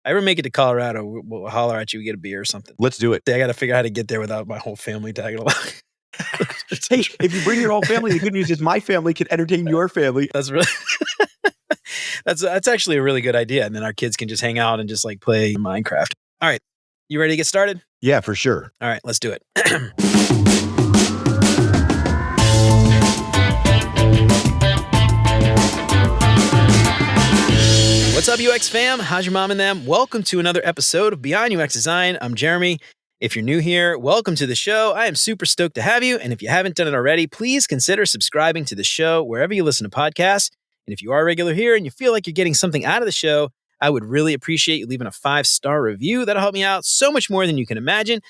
I ever make it to Colorado, we'll holler at you, we get a beer or something. Let's do it. I got to figure out how to get there without my whole family tagging along. Hey, if you bring your whole family, the good news is my family can entertain your family. That's really that's actually a really good idea. And then our kids can just hang out and just like play Minecraft. All right. You ready to get started? Yeah, for sure. All right, let's do it. What's up, UX fam? How's your mom and them? Welcome to another episode of Beyond UX Design. I'm Jeremy. If you're new here, welcome to the show. I am super stoked to have you. And if you haven't done it already, please consider subscribing to the show wherever you listen to podcasts. And if you are regular here and you feel like you're getting something out of the show, I would really appreciate you leaving a 5-star review. That'll help me out so much more than you can imagine.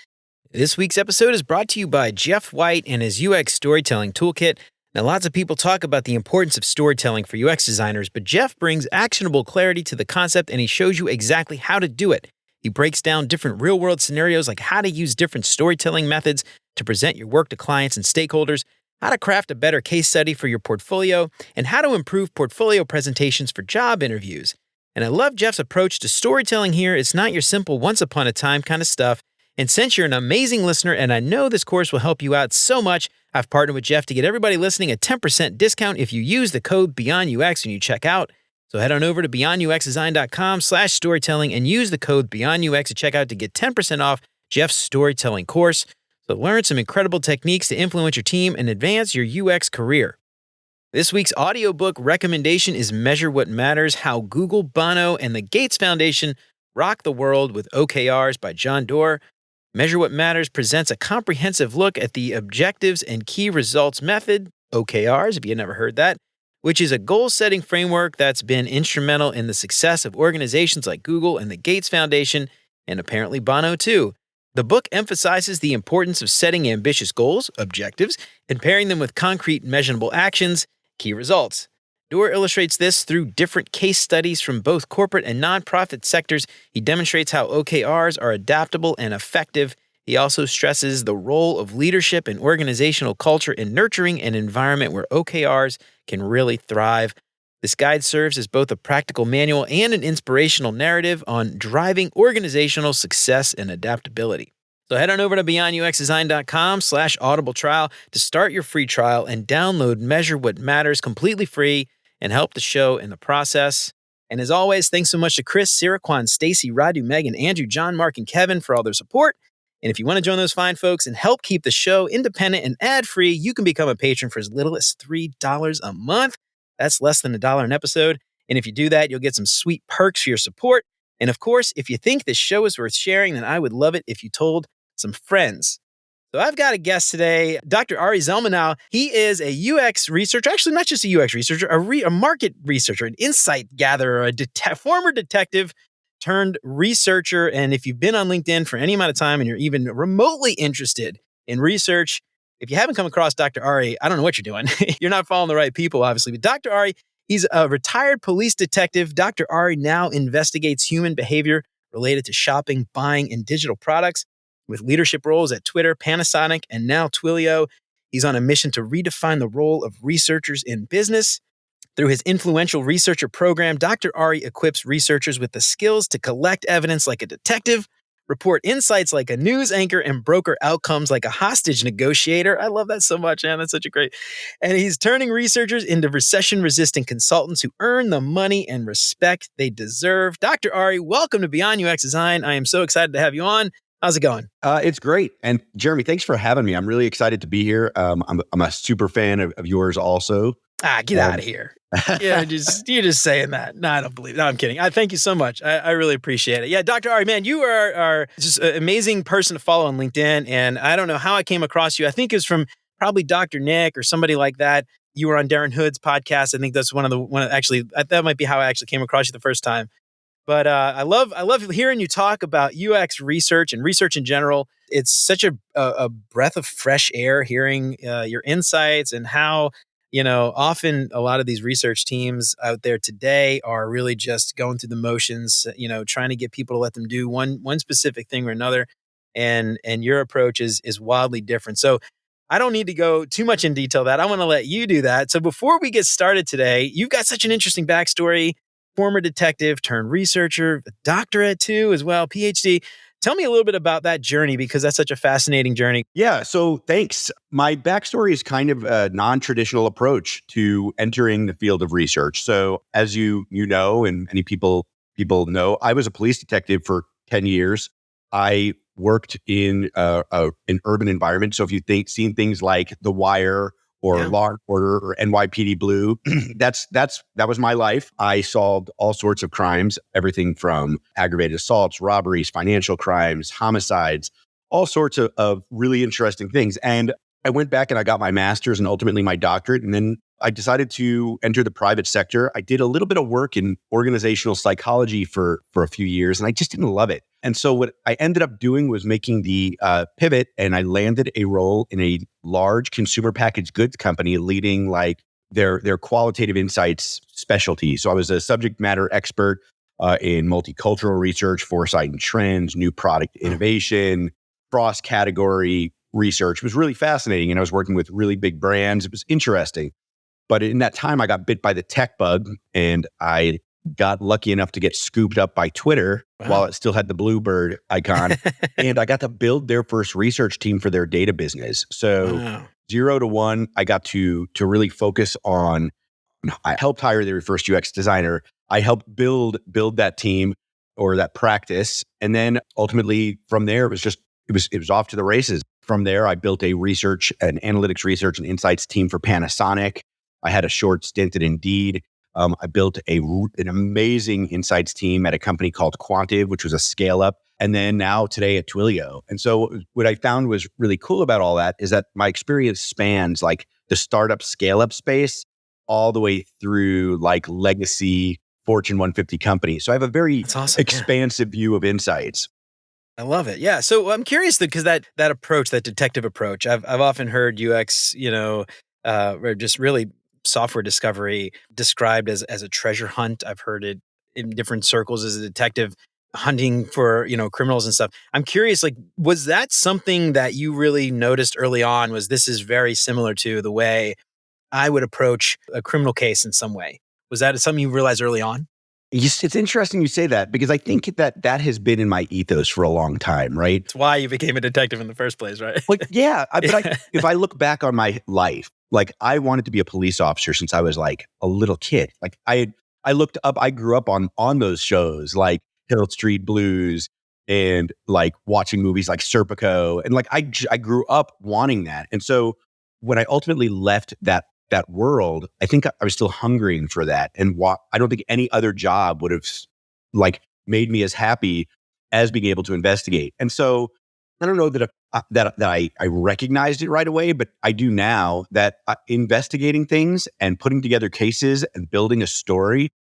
This week's episode is brought to you by Jeff White and his UX Storytelling Toolkit. Now, lots of people talk about the importance of storytelling for UX designers, but Jeff brings actionable clarity to the concept and he shows you exactly how to do it. He breaks down different real-world scenarios like how to use different storytelling methods to present your work to clients and stakeholders, how to craft a better case study for your portfolio, and how to improve portfolio presentations for job interviews. And I love Jeff's approach to storytelling here. It's not your simple once upon a time kind of stuff. And since you're an amazing listener, and I know this course will help you out so much, I've partnered with Jeff to get everybody listening a 10% discount if you use the code BeyondUX when you check out. So head on over to beyonduxdesign.com/storytelling and use the code BeyondUX at checkout to get 10% off Jeff's storytelling course. So learn some incredible techniques to influence your team and advance your UX career. This week's audiobook recommendation is Measure What Matters: How Google, Bono, and the Gates Foundation Rock the World with OKRs by John Doerr. Measure What Matters presents a comprehensive look at the Objectives and Key Results Method, OKRs, if you never heard that, which is a goal-setting framework that's been instrumental in the success of organizations like Google and the Gates Foundation, and apparently Bono too. The book emphasizes the importance of setting ambitious goals, objectives, and pairing them with concrete measurable actions, key results. Doerr illustrates this through different case studies from both corporate and nonprofit sectors. He demonstrates how OKRs are adaptable and effective. He also stresses the role of leadership and organizational culture in nurturing an environment where OKRs can really thrive. This guide serves as both a practical manual and an inspirational narrative on driving organizational success and adaptability. So head on over to beyonduxdesign.com/audible trial to start your free trial and download Measure What Matters completely free and help the show in the process. And as always, thanks so much to Chris, Siraquan, Stacy, Radu, Megan, Andrew, John, Mark, and Kevin for all their support. And if you want to join those fine folks and help keep the show independent and ad-free, you can become a patron for as little as $3 a month. That's less than $1 an episode. And if you do that, you'll get some sweet perks for your support. And of course, if you think this show is worth sharing, then I would love it if you told some friends. So I've got a guest today, Dr. Ari Zelmanow. He is a UX researcher, actually not just a UX researcher, a market researcher, an insight gatherer, a former detective turned researcher. And if you've been on LinkedIn for any amount of time and you're even remotely interested in research, if you haven't come across Dr. Ari, I don't know what you're doing. You're not following the right people, obviously. But Dr. Ari, he's a retired police detective. Dr. Ari now investigates human behavior related to shopping, buying, and digital products. With leadership roles at Twitter, Panasonic, and now Twilio, he's on a mission to redefine the role of researchers in business. Through his influential researcher program, Dr. Ari equips researchers with the skills to collect evidence like a detective, report insights like a news anchor, and broker outcomes like a hostage negotiator. I love that so much, man. That's such a great... And he's turning researchers into recession-resistant consultants who earn the money and respect they deserve. Dr. Ari, welcome to Beyond UX Design. I am so excited to have you on. How's it going? It's great. And Jeremy, thanks for having me. I'm really excited to be here. I'm a super fan of yours also. Get out of here. Yeah, you're just saying that. No, I don't believe it. No, I'm kidding. Thank you so much. I really appreciate it. Yeah, Dr. Ari, man, you are just an amazing person to follow on LinkedIn. And I don't know how I came across you. I think it was from probably Dr. Nick or somebody like that. You were on Darren Hood's podcast. I think that's that might be how I actually came across you the first time. But I love hearing you talk about UX research and research in general. It's such a breath of fresh air hearing your insights and how, often a lot of these research teams out there today are really just going through the motions, trying to get people to let them do one specific thing or another. And your approach is wildly different. So I don't need to go too much in detail that. I want to let you do that. So before we get started today, you've got such an interesting backstory. former detective turned researcher, a doctorate too, as well, PhD. Tell me a little bit about that journey because that's such a fascinating journey. Yeah, so thanks. My backstory is kind of a non-traditional approach to entering the field of research. So, as you know, and many people know, I was a police detective for 10 years. I worked in an urban environment. So, if you seen things like The Wire or Yeah. Law and Order or NYPD Blue, that was my life. I solved all sorts of crimes, everything from aggravated assaults, robberies, financial crimes, homicides, all sorts of really interesting things. And I went back and I got my master's and ultimately my doctorate. And then I decided to enter the private sector. I did a little bit of work in organizational psychology for a few years, and I just didn't love it. And so what I ended up doing was making the pivot, and I landed a role in a large consumer packaged goods company leading like their qualitative insights specialty. So I was a subject matter expert in multicultural research, foresight and trends, new product innovation, cross category research. It was really fascinating. And I was working with really big brands. It was interesting. But in that time, I got bit by the tech bug and I got lucky enough to get scooped up by Twitter while it still had the Bluebird icon. And I got to build their first research team for their data business. So 0 to 1, I got to really focus on, I helped hire their first UX designer. I helped build that team or that practice. And then ultimately from there, it was off to the races. From there, I built an analytics research and insights team for Panasonic. I had a short stint at Indeed. I built an amazing insights team at a company called Quantive, which was a scale up. And then now today at Twilio. And so what I found was really cool about all that is that my experience spans like the startup scale up space all the way through like legacy Fortune 150 companies. So I have a very expansive view of insights. I love it. Yeah. So I'm curious because that approach, that detective approach, I've often heard UX, or just really software discovery described as a treasure hunt. I've heard it in different circles as a detective hunting for, criminals and stuff. I'm curious, like, was that something that you really noticed early on? Was this is very similar to the way I would approach a criminal case in some way? Was that something you realized early on? It's interesting you say that because I think that has been in my ethos for a long time, right? It's why you became a detective in the first place, right? Like, yeah. If I look back on my life, like I wanted to be a police officer since I was like a little kid. Like I grew up on those shows like Hill Street Blues and like watching movies like Serpico. And like I grew up wanting that. And so when I ultimately left that world, I think I was still hungering for that. And I don't think any other job would have like made me as happy as being able to investigate. And so I don't know that I recognized it right away, but I do now that investigating things and putting together cases and building a story,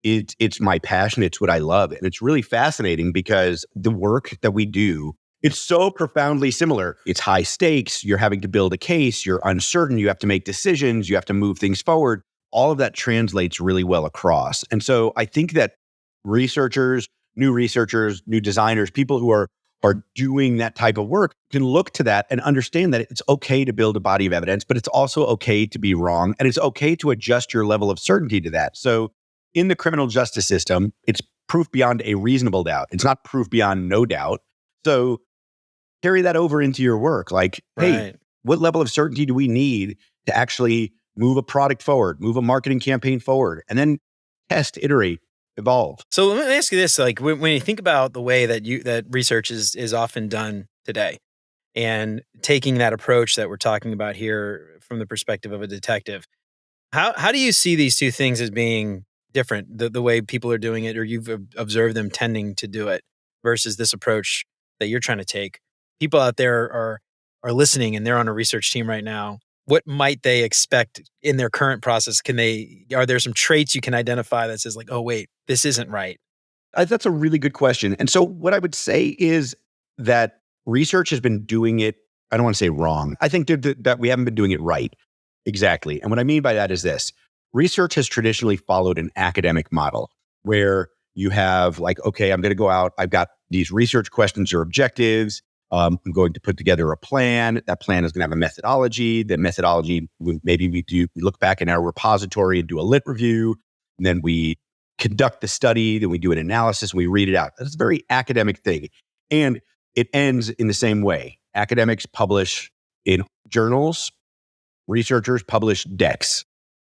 it's my passion. It's what I love. And it's really fascinating because the work that we do, it's so profoundly similar. It's high stakes. You're having to build a case. You're uncertain. You have to make decisions. You have to move things forward. All of that translates really well across. And so I think that researchers, new designers, people who are doing that type of work can look to that and understand that it's okay to build a body of evidence, but it's also okay to be wrong. And it's okay to adjust your level of certainty to that. So in the criminal justice system, it's proof beyond a reasonable doubt. It's not proof beyond no doubt. So carry that over into your work. Like, hey, what level of certainty do we need to actually move a product forward, move a marketing campaign forward, and then test, iterate, evolve? So let me ask you this: like, when you think about the way that research is often done today, and taking that approach that we're talking about here from the perspective of a detective, how do you see these two things as being different? The way people are doing it, or you've observed them tending to do it, versus this approach that you're trying to take. People out there are listening, and they're on a research team right now. What might they expect in their current process? Are there some traits you can identify that says like, oh wait, this isn't right? That's a really good question. And so what I would say is that research has been doing it, I don't want to say wrong. I think that we haven't been doing it right. Exactly. And what I mean by that is this. Research has traditionally followed an academic model where you have like, okay, I'm going to go out. I've got these research questions or objectives. I'm going to put together a plan. That plan is going to have a methodology. The methodology, maybe we look back in our repository and do a lit review. And then we conduct the study, then we do an analysis, and we read it out. That's a very academic thing. And it ends in the same way. Academics publish in journals, researchers publish decks,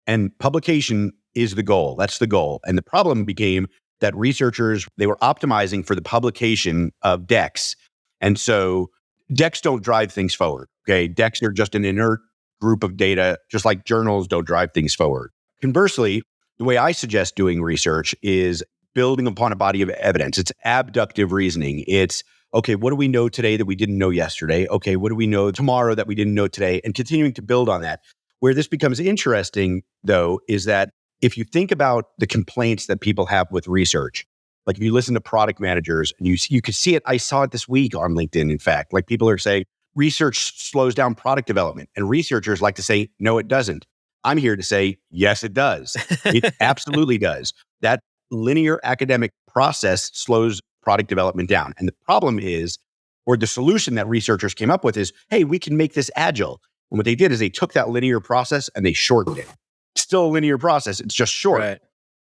and publication is the goal. That's the goal. And the problem became that researchers, they were optimizing for the publication of decks. And so decks don't drive things forward. Okay. Decks are just an inert group of data, just like journals don't drive things forward. Conversely, the way I suggest doing research is building upon a body of evidence. It's abductive reasoning. It's, okay, what do we know today that we didn't know yesterday? Okay, what do we know tomorrow that we didn't know today? And continuing to build on that. Where this becomes interesting, though, is that if you think about the complaints that people have with research, like if you listen to product managers, and you could see it, I saw it this week on LinkedIn, in fact, like people are saying, research slows down product development. And researchers like to say, no, it doesn't. I'm here to say, yes, it does. It absolutely does. That linear academic process slows product development down. And the problem is, or the solution that researchers came up with is, hey, we can make this agile. And what they did is they took that linear process and they shortened it. It's still a linear process. It's just short. Right.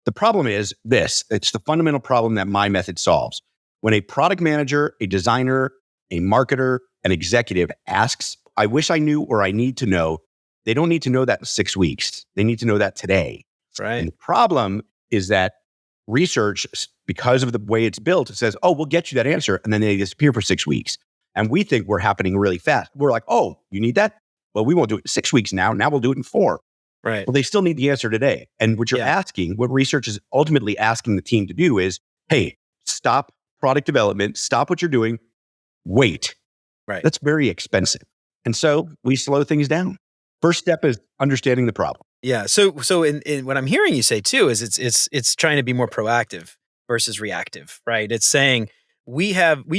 The problem is this. It's the fundamental problem that my method solves. When a product manager, a designer, a marketer, an executive asks, I wish I knew or I need to know, they don't need to know that in 6 weeks. They need to know that today. Right. And the problem is that research, because of the way it's built, it says, oh, we'll get you that answer. And then they disappear for 6 weeks. And we think we're happening really fast. We're like, oh, you need that? Well, we won't do it in 6 weeks now. Now we'll do it in 4. Right. Well, they still need the answer today. And what you're asking, what research is ultimately asking the team to do is, hey, stop product development, stop what you're doing, wait. Right. That's very expensive. And so we slow things down. First step is understanding the problem. Yeah. So in what I'm hearing you say too is it's trying to be more proactive versus reactive, right? It's saying we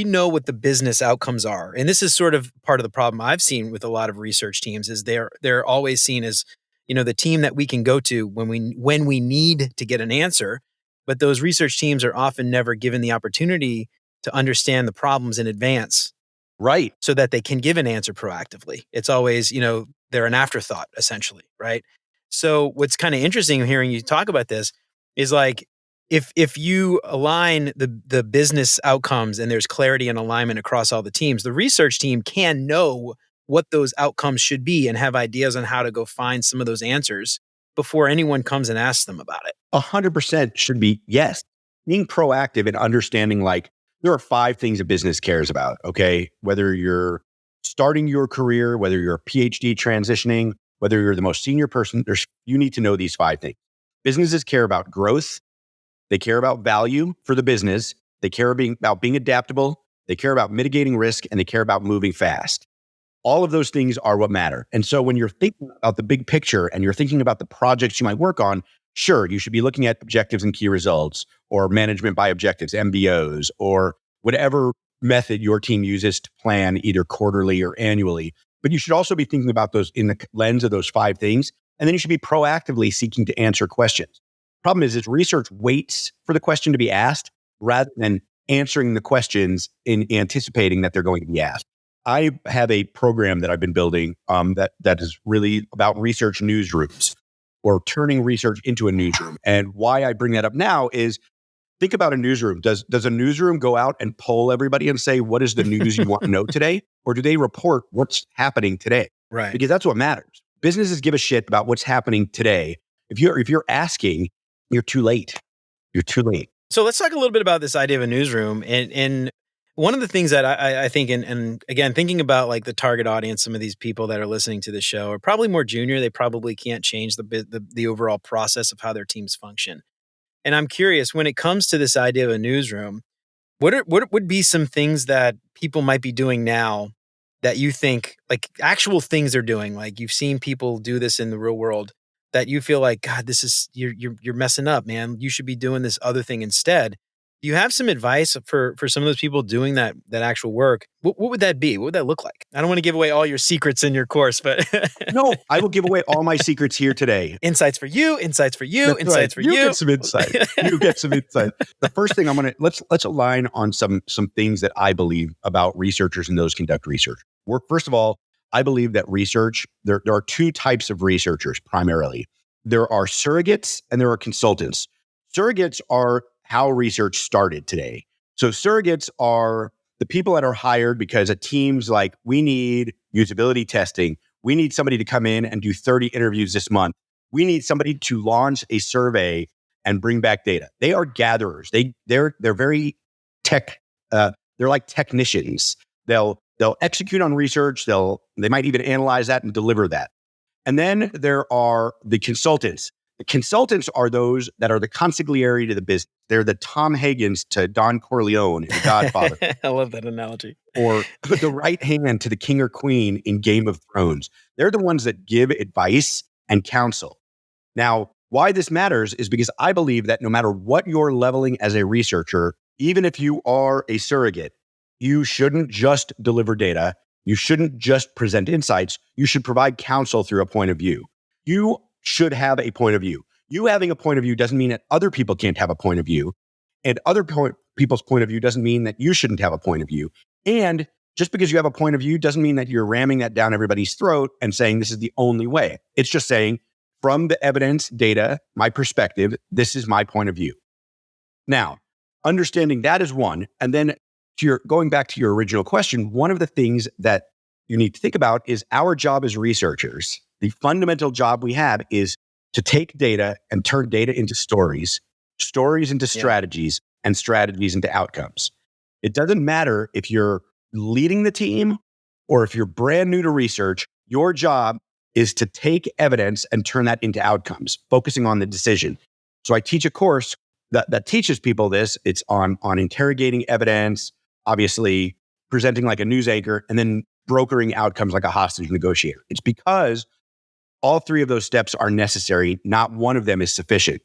know what the business outcomes are. And this is sort of part of the problem I've seen with a lot of research teams is they're always seen as, the team that we can go to when we need to get an answer. But those research teams are often never given the opportunity to understand the problems in advance. Right. So that they can give an answer proactively. It's always, they're an afterthought, essentially, right? So what's kind of interesting hearing you talk about this is like, if you align the business outcomes and there's clarity and alignment across all the teams, the research team can know what those outcomes should be and have ideas on how to go find some of those answers before anyone comes and asks them about it. 100% should be yes. Being proactive and understanding like there are 5 things a business cares about, okay? Whether you're starting your career, whether you're a PhD transitioning, whether you're the most senior person, you need to know these 5 things. Businesses care about growth. They care about value for the business. They care about being adaptable. They care about mitigating risk, and they care about moving fast. All of those things are what matter. And so when you're thinking about the big picture and you're thinking about the projects you might work on, sure, you should be looking at objectives and key results or management by objectives, MBOs, or whatever method your team uses to plan either quarterly or annually. But you should also be thinking about those in the lens of those 5 things. And then you should be proactively seeking to answer questions. Problem is research waits for the question to be asked rather than answering the questions in anticipating that they're going to be asked. I have a program that I've been building that is really about research newsrooms or turning research into a newsroom. And why I bring that up now is think about a newsroom. Does a newsroom go out and poll everybody and say, what is the news you want to know today? Or do they report what's happening today? Right. Because that's what matters. Businesses give a shit about what's happening today. If you're asking, you're too late. You're too late. So let's talk a little bit about this idea of a newsroom. And one of the things that I think, and again, thinking about like the target audience, some of these people that are listening to the show are probably more junior. They probably can't change the overall process of how their teams function. And I'm curious, when it comes to this idea of a newsroom, what would be some things that people might be doing now that you think, like actual things they're doing, like you've seen people do this in the real world, that you feel like, God, this is you're messing up, man. You should be doing this other thing instead. Do you have some advice for some of those people doing that actual work? What would that be? What would that look like? I don't want to give away all your secrets in your course, but No, I will give away all my secrets here today. Insights for you, insights for you, That's insights right. for you. You get some insight. You get some insight. The first thing let's align on some things that I believe about researchers and those conduct research. First of all, I believe that research, there are 2 types of researchers primarily. There are surrogates and there are consultants. Surrogates are how research started today. So surrogates are the people that are hired because at teams like, we need usability testing. We need somebody to come in and do 30 interviews this month. We need somebody to launch a survey and bring back data. They are gatherers. They're very tech. They're like technicians. They'll execute on research. They might even analyze that and deliver that. And then there are the consultants. The consultants are those that are the consigliere to the business. They're the Tom Hagens to Don Corleone in The Godfather. I love that analogy. Or the right hand to the king or queen in Game of Thrones. They're the ones that give advice and counsel. Now, why this matters is because I believe that no matter what you're leveling as a researcher, even if you are a surrogate, you shouldn't just deliver data. You shouldn't just present insights. You should provide counsel through a point of view. You should have a point of view. You having a point of view doesn't mean that other people can't have a point of view. And other people's point of view doesn't mean that you shouldn't have a point of view. And just because you have a point of view doesn't mean that you're ramming that down everybody's throat and saying this is the only way. It's just saying, from the evidence, data, my perspective, this is my point of view. Now, understanding that is one. And then going back to your original question, one of the things that you need to think about is our job as researchers. The fundamental job we have is to take data and turn data into stories into strategies, and strategies into outcomes. It doesn't matter if you're leading the team or if you're brand new to research, your job is to take evidence and turn that into outcomes, focusing on the decision. So I teach a course that teaches people this. It's on interrogating evidence, obviously presenting like a news anchor, and then brokering outcomes like a hostage negotiator. It's because all three of those steps are necessary. Not one of them is sufficient.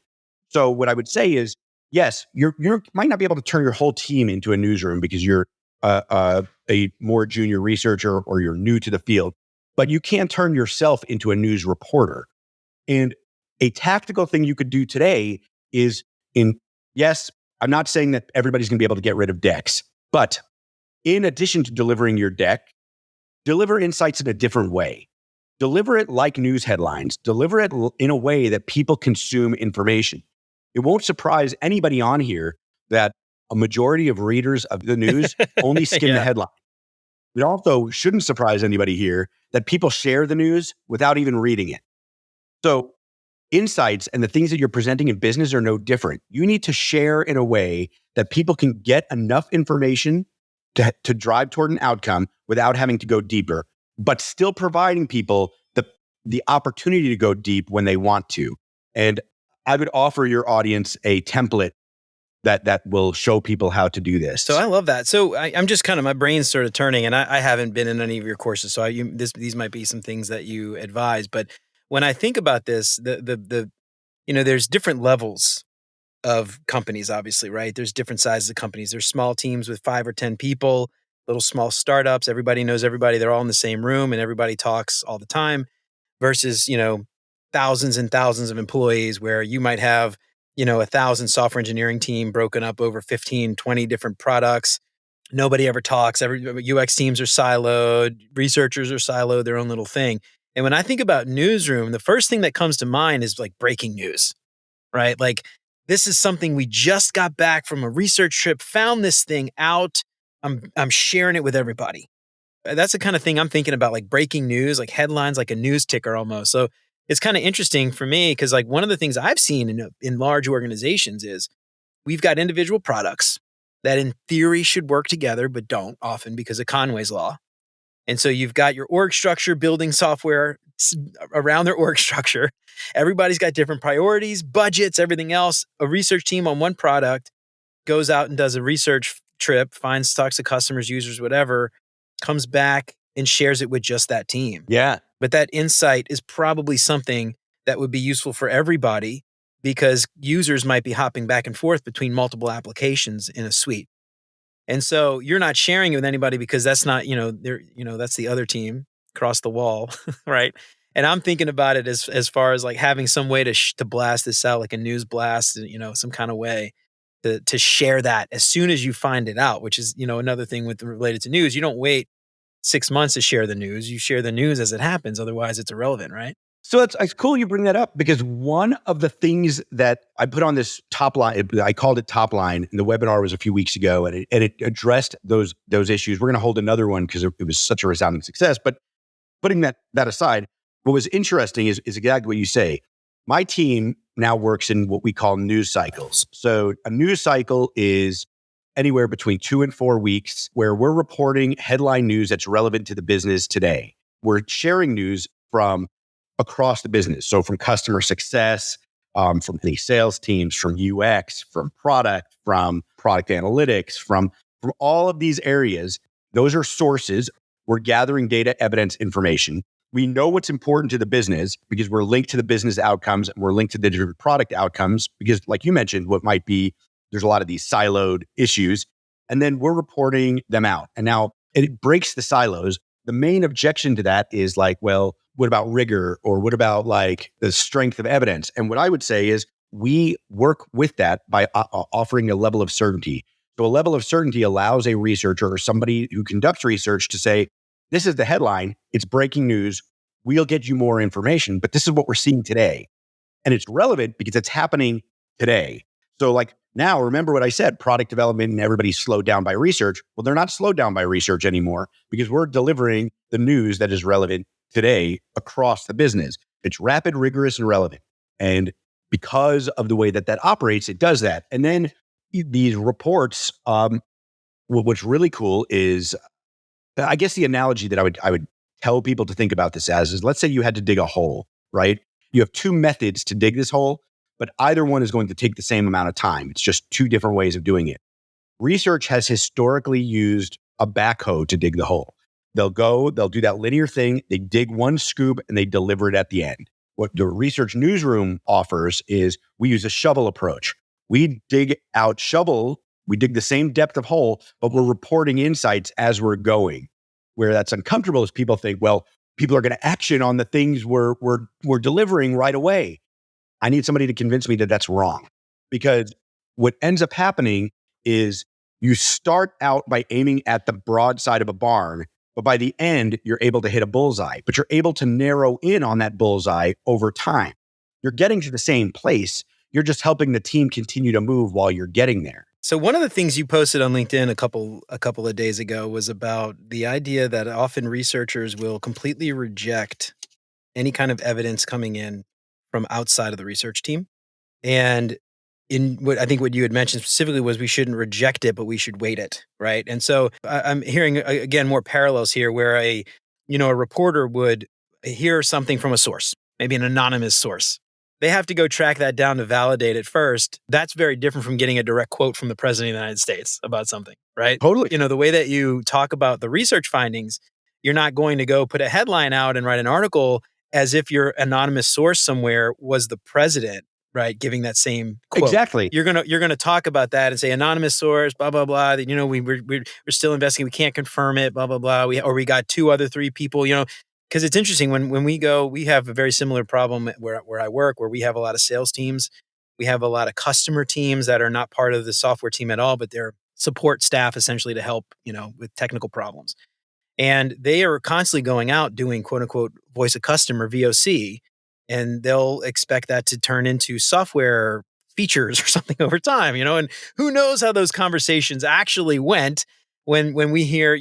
So what I would say is, yes, you might not be able to turn your whole team into a newsroom because you're a more junior researcher or you're new to the field, but you can turn yourself into a news reporter. And a tactical thing you could do today is yes, I'm not saying that everybody's going to be able to get rid of decks, but in addition to delivering your deck, deliver insights in a different way. Deliver it like news headlines. Deliver it in a way that people consume information. It won't surprise anybody on here that a majority of readers of the news only skim the headline. It also shouldn't surprise anybody here that people share the news without even reading it. So insights and the things that you're presenting in business are no different. You need to share in a way that people can get enough information to drive toward an outcome without having to go deeper, but still providing people the opportunity to go deep when they want to. And I would offer your audience a template that will show people how to do this. So I love that. So I'm just my brain's sort of turning, and I haven't been in any of your courses, so these might be some things that you advise. But when I think about this, there's different levels of companies, obviously, right? There's different sizes of companies. There's small teams with 5 or 10 people, little small startups. Everybody knows everybody. They're all in the same room and everybody talks all the time versus, thousands and thousands of employees where you might have, 1,000 software engineering team broken up over 15, 20 different products. Nobody ever talks. UX teams are siloed. Researchers are siloed, their own little thing. And when I think about newsroom, the first thing that comes to mind is like breaking news, right? Like, this is something we just got back from a research trip, found this thing out. I'm sharing it with everybody. That's the kind of thing I'm thinking about, like breaking news, like headlines, like a news ticker almost. So it's kind of interesting for me because like one of the things I've seen in large organizations is we've got individual products that in theory should work together, but don't often because of Conway's law. And so you've got your org structure building software around their org structure. Everybody's got different priorities, budgets, everything else. A research team on one product goes out and does a research trip, talks to customers, users, whatever, comes back and shares it with just that team. Yeah. But that insight is probably something that would be useful for everybody because users might be hopping back and forth between multiple applications in a suite. And so you're not sharing it with anybody because that's not, that's the other team across the wall, right? And I'm thinking about it as far as like having some way to blast this out, like a news blast, some kind of way to share that as soon as you find it out, which is, another thing related to news. You don't wait 6 months to share the news. You share the news as it happens. Otherwise it's irrelevant, right? So it's cool you bring that up, because one of the things that I put on this top line, I called it top line, and the webinar was a few weeks ago, and it addressed those issues. We're going to hold another one because it was such a resounding success. But putting that aside, what was interesting is exactly what you say. My team now works in what we call news cycles. So a news cycle is anywhere between 2 and 4 weeks where we're reporting headline news that's relevant to the business today. We're sharing news from across the business. So from customer success, from the sales teams, from UX, from product analytics, from all of these areas. Those are sources. We're gathering data, evidence, information. We know what's important to the business because we're linked to the business outcomes, and we're linked to the different product outcomes because, like you mentioned, what might be, there's a lot of these siloed issues, and then we're reporting them out. And now it breaks the silos. The main objection to that is like, well, what about rigor, or what about like the strength of evidence? And what I would say is we work with that by offering a level of certainty. So a level of certainty allows a researcher or somebody who conducts research to say, this is the headline, it's breaking news, we'll get you more information, but this is what we're seeing today. And it's relevant because it's happening today. So like now, remember what I said, product development and everybody's slowed down by research. Well, they're not slowed down by research anymore because we're delivering the news that is relevant today across the business. It's rapid, rigorous, and relevant. And because of the way that operates, it does that. And then these reports, what's really cool is, I guess the analogy that I would tell people to think about this as is, let's say you had to dig a hole, right? You have 2 methods to dig this hole, but either one is going to take the same amount of time. It's just 2 different ways of doing it. Research has historically used a backhoe to dig the hole. They'll do that linear thing, they dig one scoop and they deliver it at the end. What the research newsroom offers is we use a shovel approach. We dig the same depth of hole, but we're reporting insights as we're going. Where that's uncomfortable is people think, well, people are going to action on the things we're delivering right away. I need somebody to convince me that that's wrong. Because what ends up happening is you start out by aiming at the broad side of a barn, but by the end, you're able to hit a bullseye, but you're able to narrow in on that bullseye over time. You're getting to the same place. You're just helping the team continue to move while you're getting there. So one of the things you posted on LinkedIn a couple of days ago was about the idea that often researchers will completely reject any kind of evidence coming in from outside of the research team. And in what I think what you had mentioned specifically was we shouldn't reject it, but we should weight it, right? And so I'm hearing again more parallels here, where a reporter would hear something from a source, maybe an anonymous source. They have to go track that down to validate it first. That's very different from getting a direct quote from the president of the United States about something, right? Totally. The way that you talk about the research findings, you're not going to go put a headline out and write an article as if your anonymous source somewhere was the president, right? Giving that same quote. Exactly. You're gonna talk about that and say anonymous source, blah blah blah. That we're still investigating. We can't confirm it, blah blah blah. We got 3 people. Because it's interesting when we go, we have a very similar problem where I work, where we have a lot of sales teams. We have a lot of customer teams that are not part of the software team at all, but they're support staff essentially to help, with technical problems. And they are constantly going out doing quote unquote voice of customer VOC, and they'll expect that to turn into software features or something over time, and who knows how those conversations actually went. When we hear,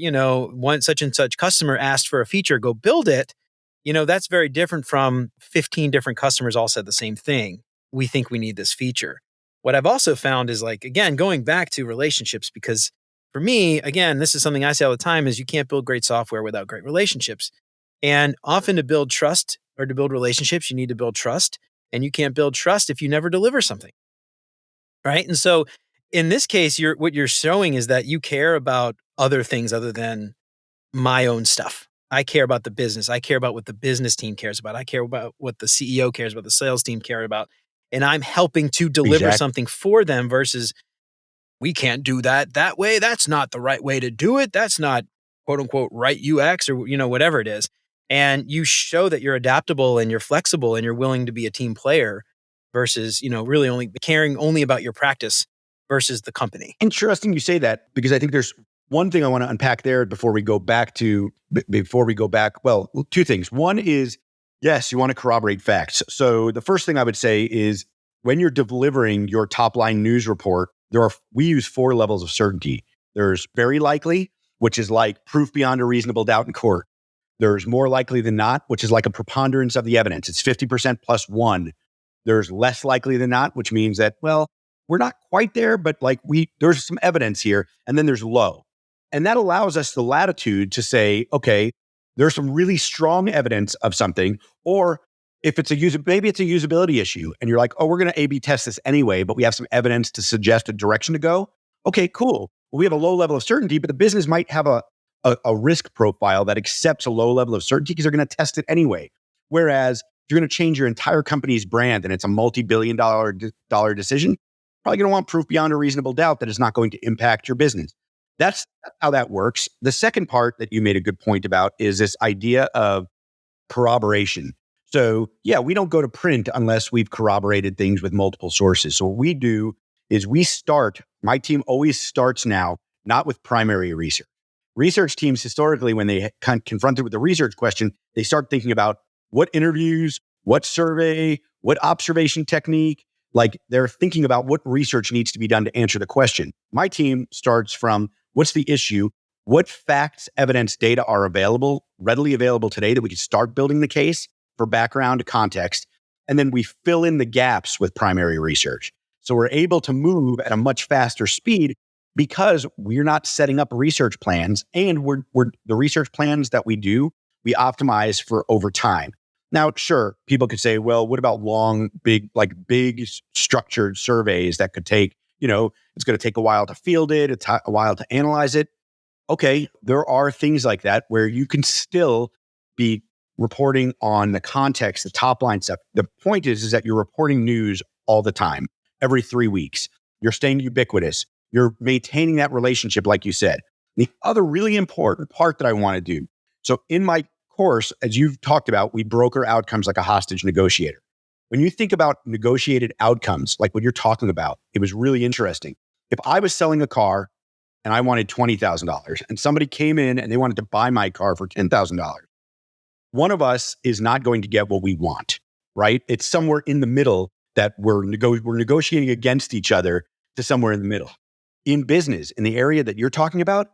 one such and such customer asked for a feature, go build it, that's very different from 15 different customers all said the same thing. We think we need this feature. What I've also found is, like, again, going back to relationships, because for me, again, this is something I say all the time, is you can't build great software without great relationships. And often to build trust or to build relationships, you need to build trust. And you can't build trust if you never deliver something. Right. And so in this case, what you're showing is that you care about other things other than my own stuff. I care about the business. I care about what the business team cares about. I care about what the CEO cares about, the sales team care about. And I'm helping to deliver something for them versus we can't do that way. That's not the right way to do it. That's not quote unquote right UX or, whatever it is. And you show that you're adaptable and you're flexible and you're willing to be a team player versus, really only caring only about your practice versus the company. Interesting you say that, because I think there's one thing I want to unpack there before we go back. Well, 2 things. One is Yes, you want to corroborate facts. So the first thing I would say is when you're delivering your top line news report, we use 4 levels of certainty. There's very likely, which is like proof beyond a reasonable doubt in court. There's more likely than not, which is like a preponderance of the evidence. It's 50% plus 1. There's less likely than not, which means that, well, we're not quite there, but like there's some evidence here. And then there's low. And that allows us the latitude to say, okay, there's some really strong evidence of something, or if maybe it's a usability issue and you're like, oh, we're going to A/B test this anyway, but we have some evidence to suggest a direction to go. Okay, cool. Well, we have a low level of certainty, but the business might have a risk profile that accepts a low level of certainty because they're going to test it anyway. Whereas if you're going to change your entire company's brand and it's a multi-billion dollar decision, probably going to want proof beyond a reasonable doubt that it's not going to impact your business. That's how that works. The second part that you made a good point about is this idea of corroboration. So yeah, we don't go to print unless we've corroborated things with multiple sources. So what we do is my team always starts now, not with primary research. Research teams historically, when they confronted with the research question, they start thinking about what interviews, what survey, what observation technique, like they're thinking about what research needs to be done to answer the question. My team starts from what's the issue? What facts, evidence, data are readily available today that we can start building the case for background context? And then we fill in the gaps with primary research. So we're able to move at a much faster speed because we're not setting up research plans, and the research plans that we do, we optimize for over time. Now, sure, people could say, well, what about long, big structured surveys that could take, it's going to take a while to field it, a while to analyze it. Okay, there are things like that where you can still be reporting on the context, the top line stuff. The point is that you're reporting news all the time, every 3 weeks. You're staying ubiquitous. You're maintaining that relationship, like you said. The other really important part that I want to do. So in my course, as you've talked about, we broker outcomes like a hostage negotiator. When you think about negotiated outcomes, like what you're talking about, it was really interesting. If I was selling a car and I wanted $20,000 and somebody came in and they wanted to buy my car for $10,000, one of us is not going to get what we want, right? It's somewhere in the middle that we're negotiating against each other to somewhere in the middle. In business, in the area that you're talking about,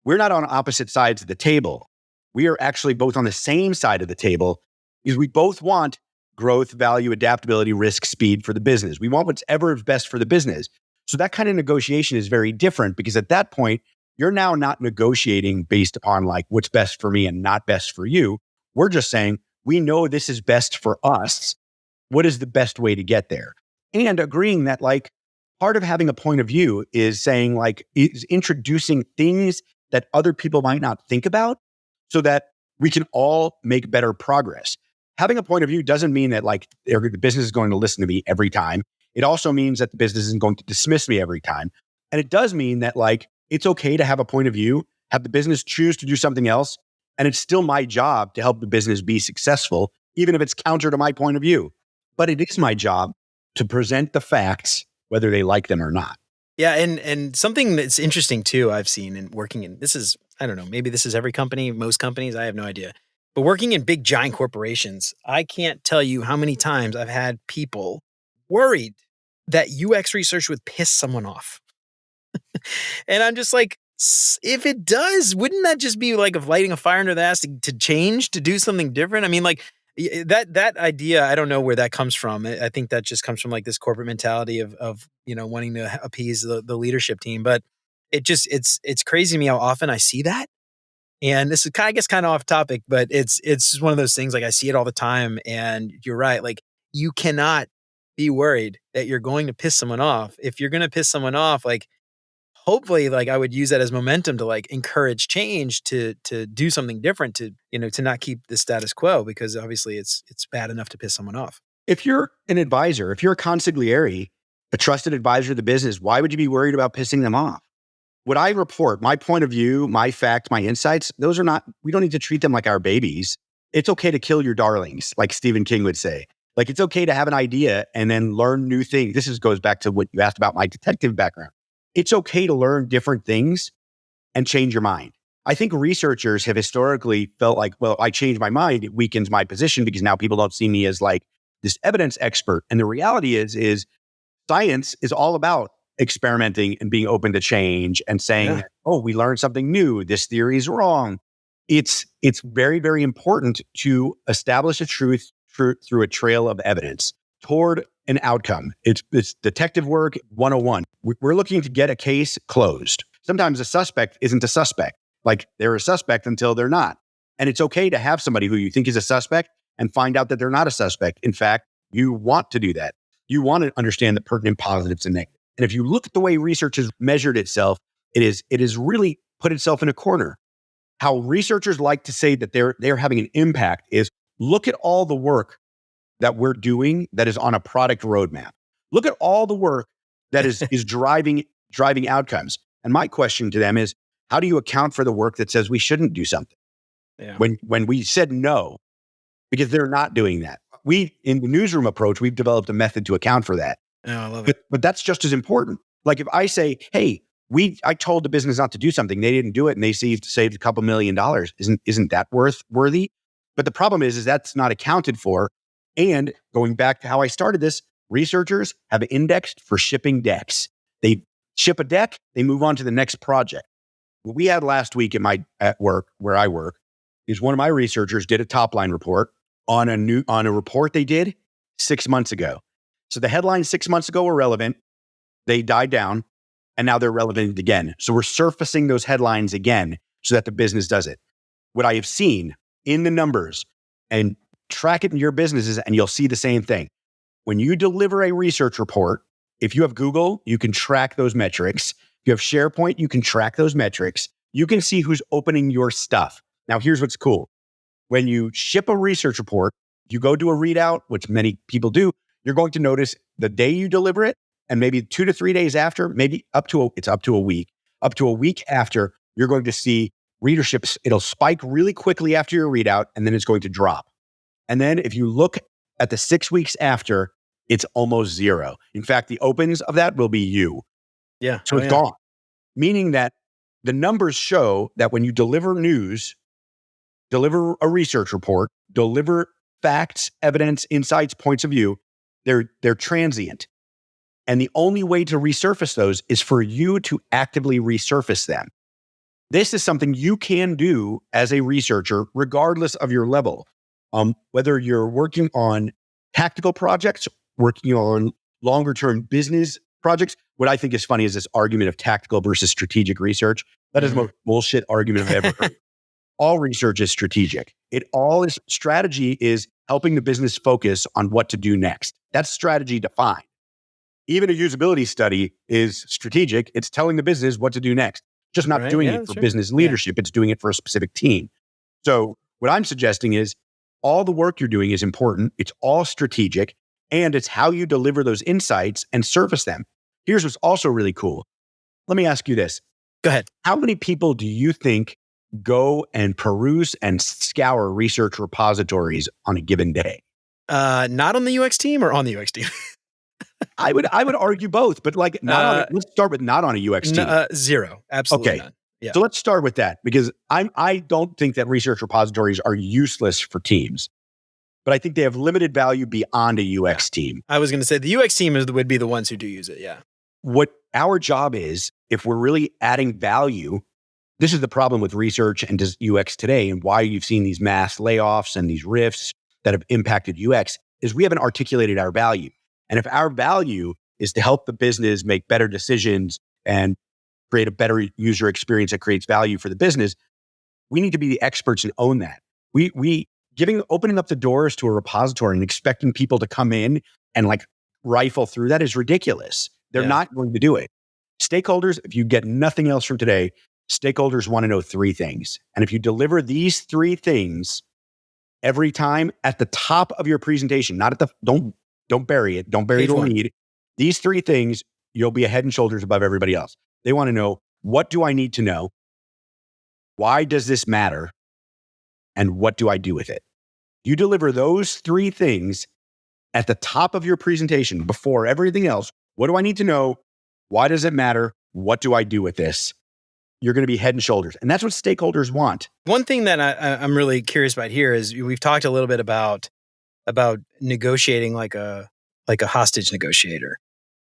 we're not on opposite sides of the table. We are actually both on the same side of the table because we both want growth, value, adaptability, risk, speed for the business. We want whatever is best for the business. So that kind of negotiation is very different because at that point, you're now not negotiating based upon like what's best for me and not best for you. We're just saying, we know this is best for us. What is the best way to get there? And agreeing that like part of having a point of view is saying like, is introducing things that other people might not think about so that we can all make better progress. Having a point of view doesn't mean that like the business is going to listen to me every time. It also means that the business isn't going to dismiss me every time. And it does mean that like, it's okay to have a point of view, have the business choose to do something else. And it's still my job to help the business be successful, even if it's counter to my point of view. But it is my job to present the facts, whether they like them or not. Yeah, and something that's interesting too, I've seen in working in, this is, I don't know, maybe this is every company, most companies, I have no idea. But working in big, giant corporations, I can't tell you how many times I've had people worried that UX research would piss someone off. And I'm just like, if it does, wouldn't that just be like lighting a fire under the ass to change, to do something different? I mean, like that idea, I don't know where that comes from. I think that just comes from like this corporate mentality of wanting to appease the leadership team. But it's crazy to me how often I see that. And this is kind of, I guess, kind of off topic, but it's just one of those things. Like I see it all the time, and you're right. Like you cannot be worried that you're going to piss someone off. If you're going to piss someone off, like hopefully, like I would use that as momentum to like encourage change, to do something different, to to not keep the status quo, because obviously it's bad enough to piss someone off. If you're an advisor, if you're a consigliere, a trusted advisor to the business, why would you be worried about pissing them off? What I report, my point of view, my fact, my insights, those are not, we don't need to treat them like our babies. It's okay to kill your darlings, like Stephen King would say. Like it's okay to have an idea and then learn new things. Goes back to what you asked about my detective background. It's okay to learn different things and change your mind. I think researchers have historically felt like, well, I changed my mind. It weakens my position because now people don't see me as like this evidence expert. And the reality is science is all about experimenting and being open to change and saying, Yeah. oh, we learned something new. This theory is wrong. It's very, very important to establish a truth through a trail of evidence toward an outcome. It's detective work 101. We're looking to get a case closed. Sometimes a suspect isn't a suspect. Like they're a suspect until they're not. And it's okay to have somebody who you think is a suspect and find out that they're not a suspect. In fact, you want to do that. You want to understand the pertinent positives and negatives. And if you look at the way research has measured itself, it is really put itself in a corner. How researchers like to say that they're having an impact is look at all the work that we're doing that is on a product roadmap. Look at all the work that is driving outcomes. And my question to them is, how do you account for the work that says we shouldn't do something? Yeah. When we said no, because they're not doing that. We, in the newsroom approach, we've developed a method to account for that. Oh, I love it. But that's just as important. Like if I say, hey, I told the business not to do something, they didn't do it, and they saved a couple $1 million. Isn't that worthy? But the problem is that's not accounted for. And going back to how I started this, researchers have indexed for shipping decks. They ship a deck, they move on to the next project. What we had last week at work, where I work, is one of my researchers did a top line report on a report they did 6 months ago. So the headlines 6 months ago were relevant. They died down, and now they're relevant again. So we're surfacing those headlines again so that the business does it. What I have seen in the numbers, and track it in your businesses, and you'll see the same thing. When you deliver a research report, if you have Google, you can track those metrics. If you have SharePoint, you can track those metrics. You can see who's opening your stuff. Now, here's what's cool. When you ship a research report, you go do a readout, which many people do, you're going to notice the day you deliver it, and maybe 2 to 3 days after, maybe up to a week after, you're going to see readership. It'll spike really quickly after your readout, and then it's going to drop. And then if you look at the 6 weeks after, it's almost zero. In fact, the opens of that will be you. Yeah. So it's gone. Meaning that the numbers show that when you deliver news, deliver a research report, deliver facts, evidence, insights, points of view, they're transient. And the only way to resurface those is for you to actively resurface them. This is something you can do as a researcher, regardless of your level. Whether you're working on tactical projects, working on longer term business projects. What I think is funny is this argument of tactical versus strategic research. That is the most bullshit argument I've ever heard. All research is strategic. Strategy is helping the business focus on what to do next. That's strategy defined. Even a usability study is strategic. It's telling the business what to do next, just not doing it for business leadership. It's doing it for a specific team. So what I'm suggesting is all the work you're doing is important. It's all strategic, and it's how you deliver those insights and surface them. Here's what's also really cool. Let me ask you this. Go ahead. How many people do you think go and peruse and scour research repositories on a given day? Not on the UX team or on the UX team? I would argue both, but like let's start with not on a UX team. Zero. Absolutely Okay. none. Yeah. So let's start with that, because I don't think that research repositories are useless for teams, but I think they have limited value beyond a UX team. I was going to say the UX team would be the ones who do use it. Yeah. What our job is, if we're really adding value, this is the problem with research and UX today, and why you've seen these mass layoffs and these rifts that have impacted UX, is we haven't articulated our value. And if our value is to help the business make better decisions and create a better user experience that creates value for the business, we need to be the experts and own that. Opening up the doors to a repository and expecting people to come in and like rifle through that is ridiculous. They're not going to do it. Stakeholders, if you get nothing else from today, stakeholders want to know 3 things. And if you deliver these 3 things every time at the top of your presentation, not at the, don't bury it. Don't bury the lead. These 3 things, you'll be a head and shoulders above everybody else. They want to know, what do I need to know? Why does this matter? And what do I do with it? You deliver those 3 things at the top of your presentation before everything else. What do I need to know? Why does it matter? What do I do with this? you're going to be head and shoulders. And that's what stakeholders want. One thing that I'm really curious about here is we've talked a little bit about negotiating like a hostage negotiator.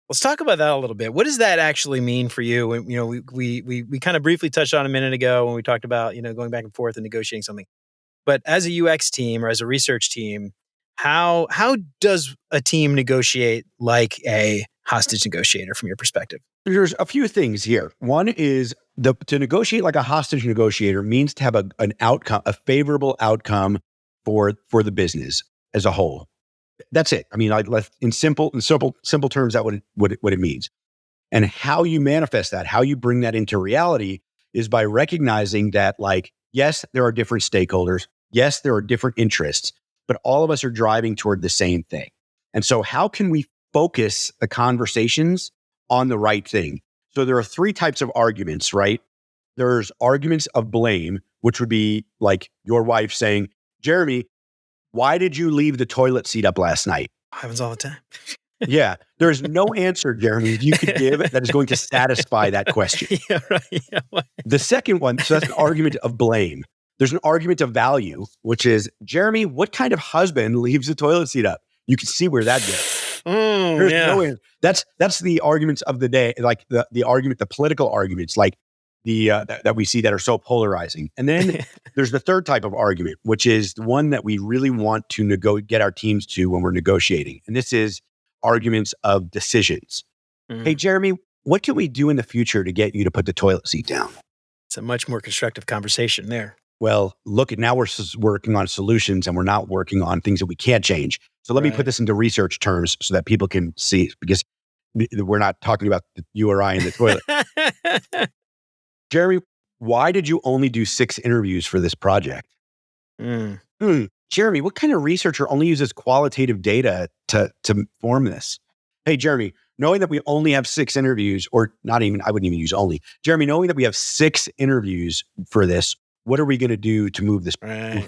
Let's talk about that a little bit. What does that actually mean for you? When, we kind of briefly touched on a minute ago when we talked about, going back and forth and negotiating something. But as a UX team or as a research team, how does a team negotiate like a hostage negotiator from your perspective? There's a few things here. One is to negotiate like a hostage negotiator means to have an outcome, a favorable outcome for the business as a whole. That's it. I mean, in simple terms, that's what it means. And how you manifest that, how you bring that into reality, is by recognizing that, like, yes, there are different stakeholders. Yes, there are different interests, but all of us are driving toward the same thing. And so, how can we focus the conversations on the right thing? So there are three types of arguments, right? There's arguments of blame, which would be like your wife saying, Jeremy, why did you leave the toilet seat up last night? Happens all the time. Yeah. There's no answer, Jeremy, you could give that is going to satisfy that question. Yeah, right. Yeah. The second one, so that's an argument of blame. There's an argument of value, which is, Jeremy, what kind of husband leaves the toilet seat up? You can see where that goes. There's no answer. That's the arguments of the day, like the argument, the political arguments, like that we see that are so polarizing. And then there's the third type of argument, which is the one that we really want to get our teams to when we're negotiating. And this is arguments of decisions. Hey, Jeremy, what can we do in the future to get you to put the toilet seat down? It's a much more constructive conversation there. Well, look, now we're working on solutions and we're not working on things that we can't change. So let me put this into research terms so that people can see, because we're not talking about you or I in the toilet. Jeremy, why did you only do 6 interviews for this project? Jeremy, what kind of researcher only uses qualitative data to form this? Hey, Jeremy, knowing that we only have 6 interviews, or not even, I wouldn't even use only. Jeremy, knowing that we have 6 interviews for this, what are we going to do to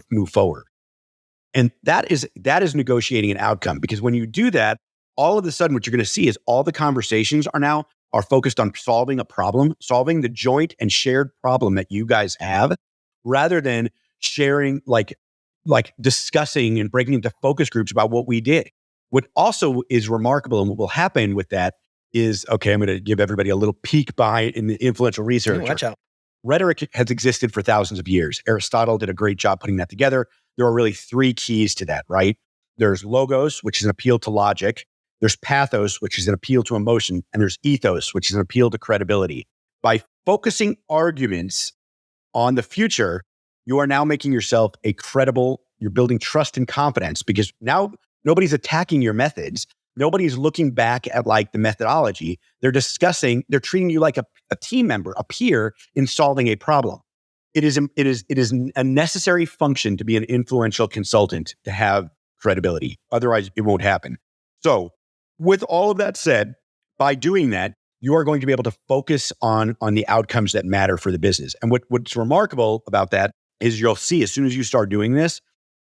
move forward? And that is negotiating an outcome, because when you do that, all of a sudden what you're going to see is all the conversations are focused on solving a problem, solving the joint and shared problem that you guys have, rather than sharing, like discussing and breaking into focus groups about what we did. What also is remarkable and what will happen with that is, okay, I'm going to give everybody a little peek behind in the influential research. Watch out. Rhetoric has existed for thousands of years. Aristotle did a great job putting that together. There are really 3 keys to that, right? There's logos, which is an appeal to logic. There's pathos, which is an appeal to emotion. And there's ethos, which is an appeal to credibility. By focusing arguments on the future, you are now making yourself you're building trust and confidence, because now nobody's attacking your methods. Nobody's looking back at like the methodology. They're they're treating you like a team member, a peer in solving a problem. It is a necessary function to be an influential consultant to have credibility. Otherwise, it won't happen. So with all of that said, by doing that, you are going to be able to focus on the outcomes that matter for the business. And what's remarkable about that is you'll see as soon as you start doing this,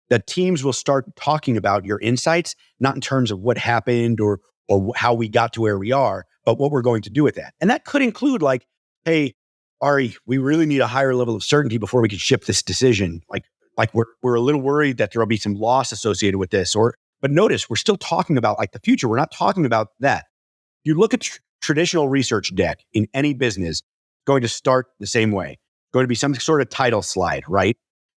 that teams will start talking about your insights, not in terms of what happened or how we got to where we are, but what we're going to do with that. And that could include like, hey, Ari, we really need a higher level of certainty before we can ship this decision. Like we're a little worried that there'll be some loss associated with this. But notice, we're still talking about like the future. We're not talking about that. You look at traditional research deck in any business, it's going to start the same way. It's going to be some sort of title slide, right?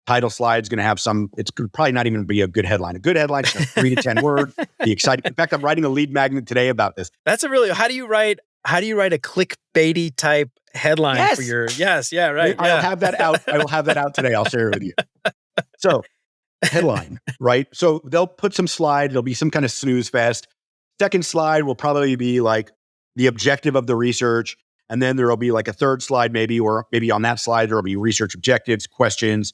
Title slide is going to have it's probably not even be a good headline. A good headline is 3 to 10 word, be exciting. In fact, I'm writing a lead magnet today about this. That's how do you write a clickbaity type headline for your, right. I'll have that out. I will have that out today. I'll share it with you. So headline, right? So they'll put some slide. There'll be some kind of snooze fest. Second slide will probably be like the objective of the research. And then there'll be like a third slide or maybe on that slide, there'll be research objectives, questions.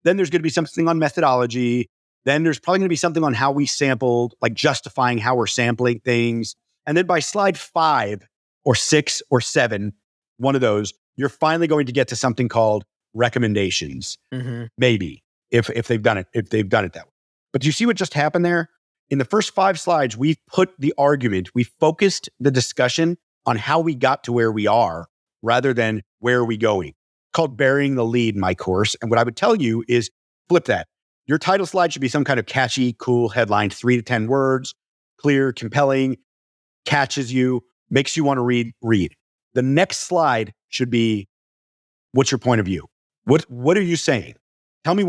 Then there's going to be something on methodology. Then there's probably going to be something on how we sampled, like justifying how we're sampling things. And then by slide 5 or 6 or 7, one of those, you're finally going to get to something called recommendations. Maybe if they've done it that way. But do you see what just happened there? In the first 5 slides, we've put the argument, we focused the discussion on how we got to where we are rather than where are we going. called Burying the Lead, my course. And what I would tell you is flip that. Your title slide should be some kind of catchy, cool headline, 3 to 10 words, clear, compelling, catches you, makes you want to read. The next slide should be, what's your point of view? What are you saying? Tell me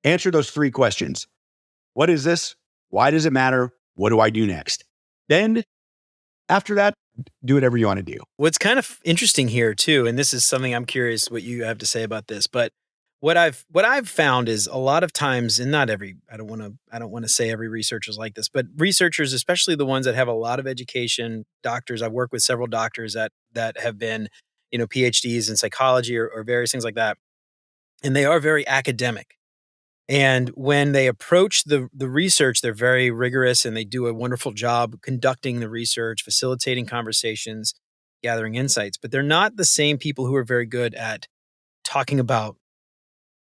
answer those 3 questions. What is this? Why does it matter? What do I do next? Then after that, do whatever you want to do. What's kind of interesting here too, and this is something I'm curious what you have to say about this, but what I've found is a lot of times, and not every, I don't want to say every researcher's like this, but researchers, especially the ones that have a lot of education, doctors, I've worked with several doctors that have been, PhDs in psychology or various things like that. And they are very academic. And when they approach the research, they're very rigorous and they do a wonderful job conducting the research, facilitating conversations, gathering insights. But they're not the same people who are very good at talking about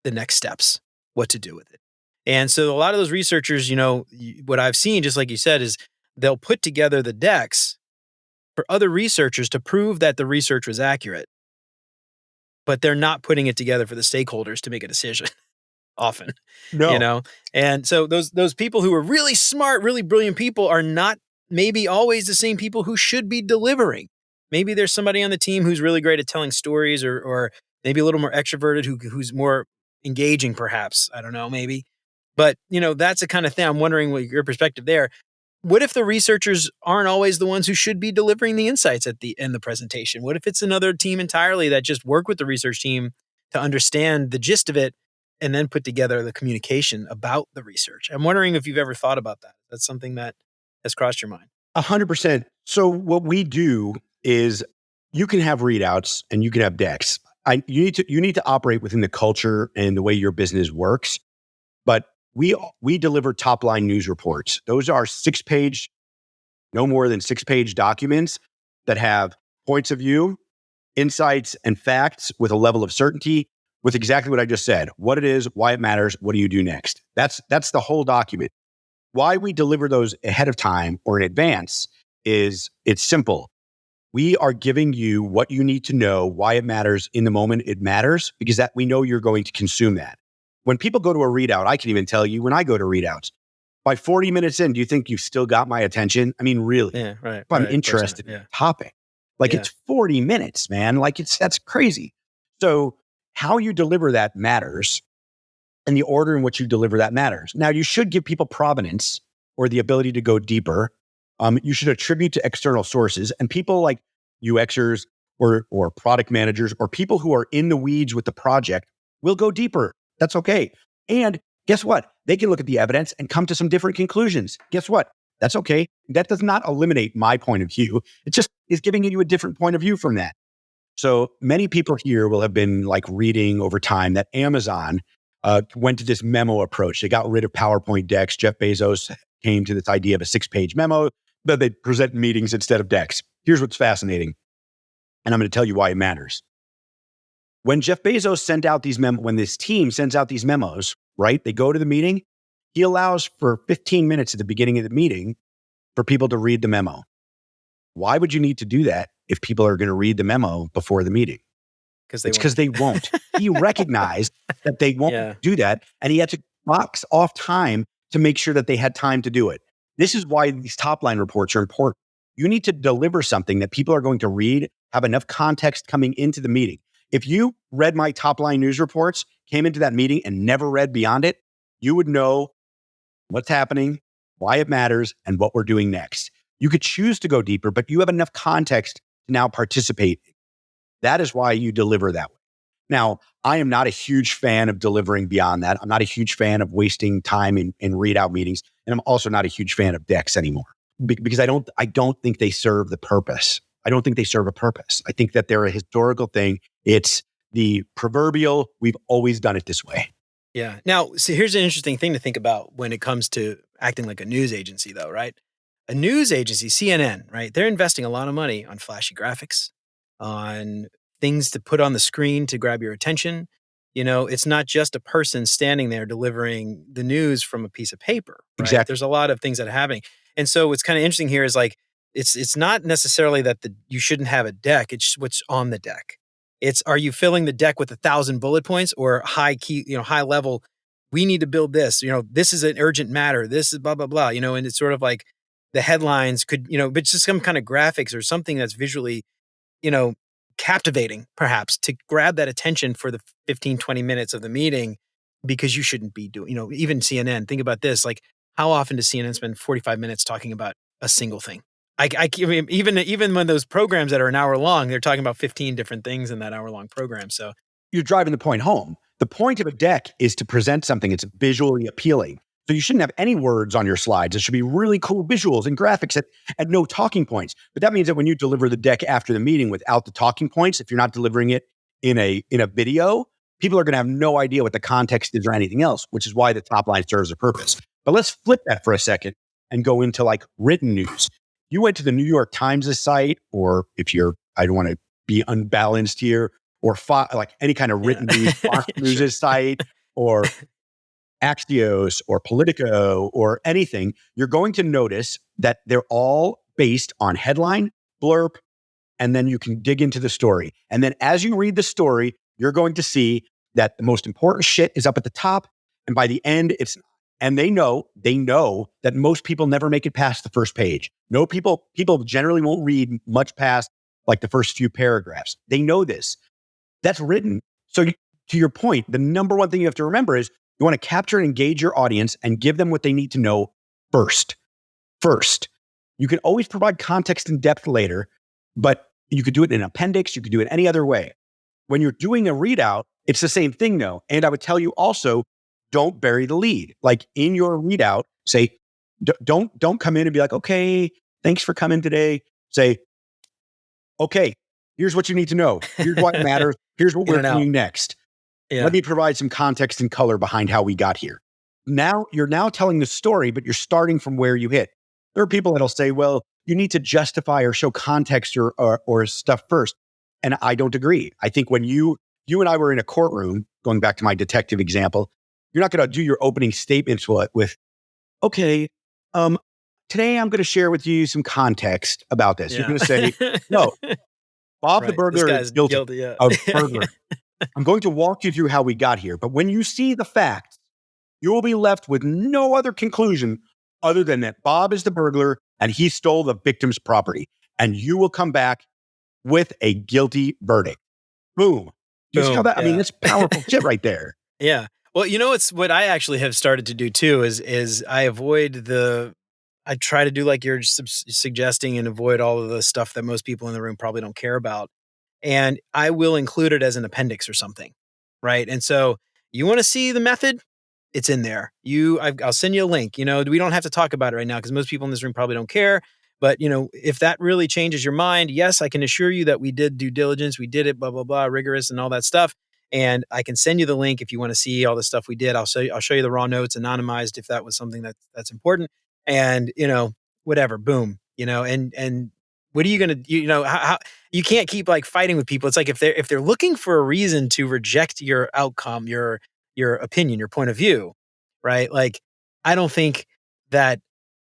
the next steps, what to do with it. And so a lot of those researchers, what I've seen, just like you said, is they'll put together the decks for other researchers to prove that the research was accurate, but they're not putting it together for the stakeholders to make a decision often, No. And so those people who are really smart, really brilliant people are not maybe always the same people who should be delivering. Maybe there's somebody on the team who's really great at telling stories or maybe a little more extroverted who's more engaging perhaps. I don't know, maybe. But, that's the kind of thing I'm wondering what your perspective there. What if the researchers aren't always the ones who should be delivering the insights at the end of the presentation? What if it's another team entirely that just work with the research team to understand the gist of it and then put together the communication about the research? I'm wondering if you've ever thought about that. That's something that has crossed your mind. 100%. So what we do is you can have readouts and you can have decks. You need to operate within the culture and the way your business works. But we deliver top line news reports. Those are no more than 6-page documents that have points of view, insights, and facts with a level of certainty with exactly what I just said. What it is, why it matters, what do you do next? That's the whole document. Why we deliver those ahead of time or in advance is it's simple. We are giving you what you need to know, why it matters in the moment it matters, because that we know you're going to consume that. When people go to a readout, I can even tell you when I go to readouts, by 40 minutes in, do you think you've still got my attention? I mean, really? Yeah, right. If I'm right, interested in the topic. Yeah. It's 40 minutes, man. That's crazy. So how you deliver that matters. And the order in which you deliver that matters. Now, you should give people provenance or the ability to go deeper. You should attribute to external sources, and people like UXers or product managers or people who are in the weeds with the project will go deeper. That's okay. And guess what? They can look at the evidence and come to some different conclusions. Guess what? That's okay. That does not eliminate my point of view. It just is giving you a different point of view from that. So many people here will have been reading over time that Amazon went to this memo approach. They got rid of PowerPoint decks. Jeff Bezos came to this idea of a 6-page memo that they present in meetings instead of decks. Here's what's fascinating, and I'm going to tell you why it matters. When Jeff Bezos sent out these when this team sends out these memos, right? They go to the meeting. He allows for 15 minutes at the beginning of the meeting for people to read the memo. Why would you need to do that if people are going to read the memo before the meeting? It's because they won't. He recognized that they won't do that, and he had to box off time to make sure that they had time to do it. This is why these top-line reports are important. You need to deliver something that people are going to read, have enough context coming into the meeting. If you read my top-line news reports, came into that meeting and never read beyond it, you would know what's happening, why it matters, and what we're doing next. You could choose to go deeper, but you have enough context to now participate. That is why you deliver that way. Now, I am not a huge fan of delivering beyond that. I'm not a huge fan of wasting time in readout meetings. And I'm also not a huge fan of decks anymore because I don't think they serve the purpose. I don't think they serve a purpose. I think that they're a historical thing. It's the proverbial, we've always done it this way. Yeah. Now, see, here's an interesting thing to think about when it comes to acting like a news agency, though, right? A news agency, CNN, right? They're investing a lot of money on flashy graphics, on things to put on the screen to grab your attention. It's not just a person standing there delivering the news from a piece of paper, right? Exactly. There's a lot of things that are happening. And so what's kind of interesting here is it's not necessarily that you shouldn't have a deck. It's what's on the deck. Are you filling the deck with 1,000 bullet points or high key, high level? We need to build this, this is an urgent matter. This is blah, blah, blah, and it's sort of like the headlines could, but just some kind of graphics or something that's visually, you know, captivating perhaps to grab that attention for the 15, 20 minutes of the meeting, because you shouldn't be doing, even CNN. Think about this. Like, how often does CNN spend 45 minutes talking about a single thing? I mean, even when those programs that are an hour long, they're talking about 15 different things in that hour long program. So you're driving the point home. The point of a deck is to present something that's visually appealing. So you shouldn't have any words on your slides. It should be really cool visuals and graphics and no talking points. But that means that when you deliver the deck after the meeting without the talking points, if you're not delivering it in a video, people are going to have no idea what the context is or anything else, which is why the top line serves a purpose. But let's flip that for a second and go into like written news. You went to the New York Times' site, or if you're, I don't want to be unbalanced here, or like any kind of written news, Fox News' site, or Axios, or Politico, or anything, you're going to notice that they're all based on headline, blurb, and then you can dig into the story. And then as you read the story, you're going to see that the most important shit is up at the top, and by the end, and they know that most people never make it past the first page. No, people generally won't read much past like the first few paragraphs. They know this. That's written. So to your point, the number one thing you have to remember is you want to capture and engage your audience and give them what they need to know first. First, you can always provide context and depth later, but you could do it in an appendix. You could do it any other way. When you're doing a readout, it's the same thing though. And I would tell you also, don't bury the lead. Like in your readout, say, don't come in and be like, okay, thanks for coming today. Say, okay, here's what you need to know. Here's what matters. Here's what we're doing next. Yeah. Let me provide some context and color behind how we got here. Now, you're now telling the story, but you're starting from where you hit. There are people that'll say, well, you need to justify or show context or stuff first. And I don't agree. I think when you and I were in a courtroom, going back to my detective example, you're not going to do your opening statements with okay, today I'm going to share with you some context about this. Yeah. You're going to say, no, Bob the burglar is guilty of burglary. I'm going to walk you through how we got here. But when you see the facts, you will be left with no other conclusion other than that Bob is the burglar and he stole the victim's property. And you will come back with a guilty verdict. Boom. Do you see how that? Yeah. I mean, that's powerful shit right there. Yeah. Well, it's what I actually have started to do too is I try to do like you're suggesting and avoid all of the stuff that most people in the room probably don't care about. And I will include it as an appendix or something, right? And so you want to see the method? It's in there. I'll send you a link. We don't have to talk about it right now because most people in this room probably don't care. But, if that really changes your mind, yes, I can assure you that we did due diligence. We did it, blah, blah, blah, rigorous and all that stuff. And I can send you the link if you want to see all the stuff we did. I'll show you the raw notes, anonymized, if that was something that's important. And, whatever, boom, and what are you going to, how you can't keep like fighting with people. It's like if they're looking for a reason to reject your outcome, your opinion, your point of view, right? Like, I don't think that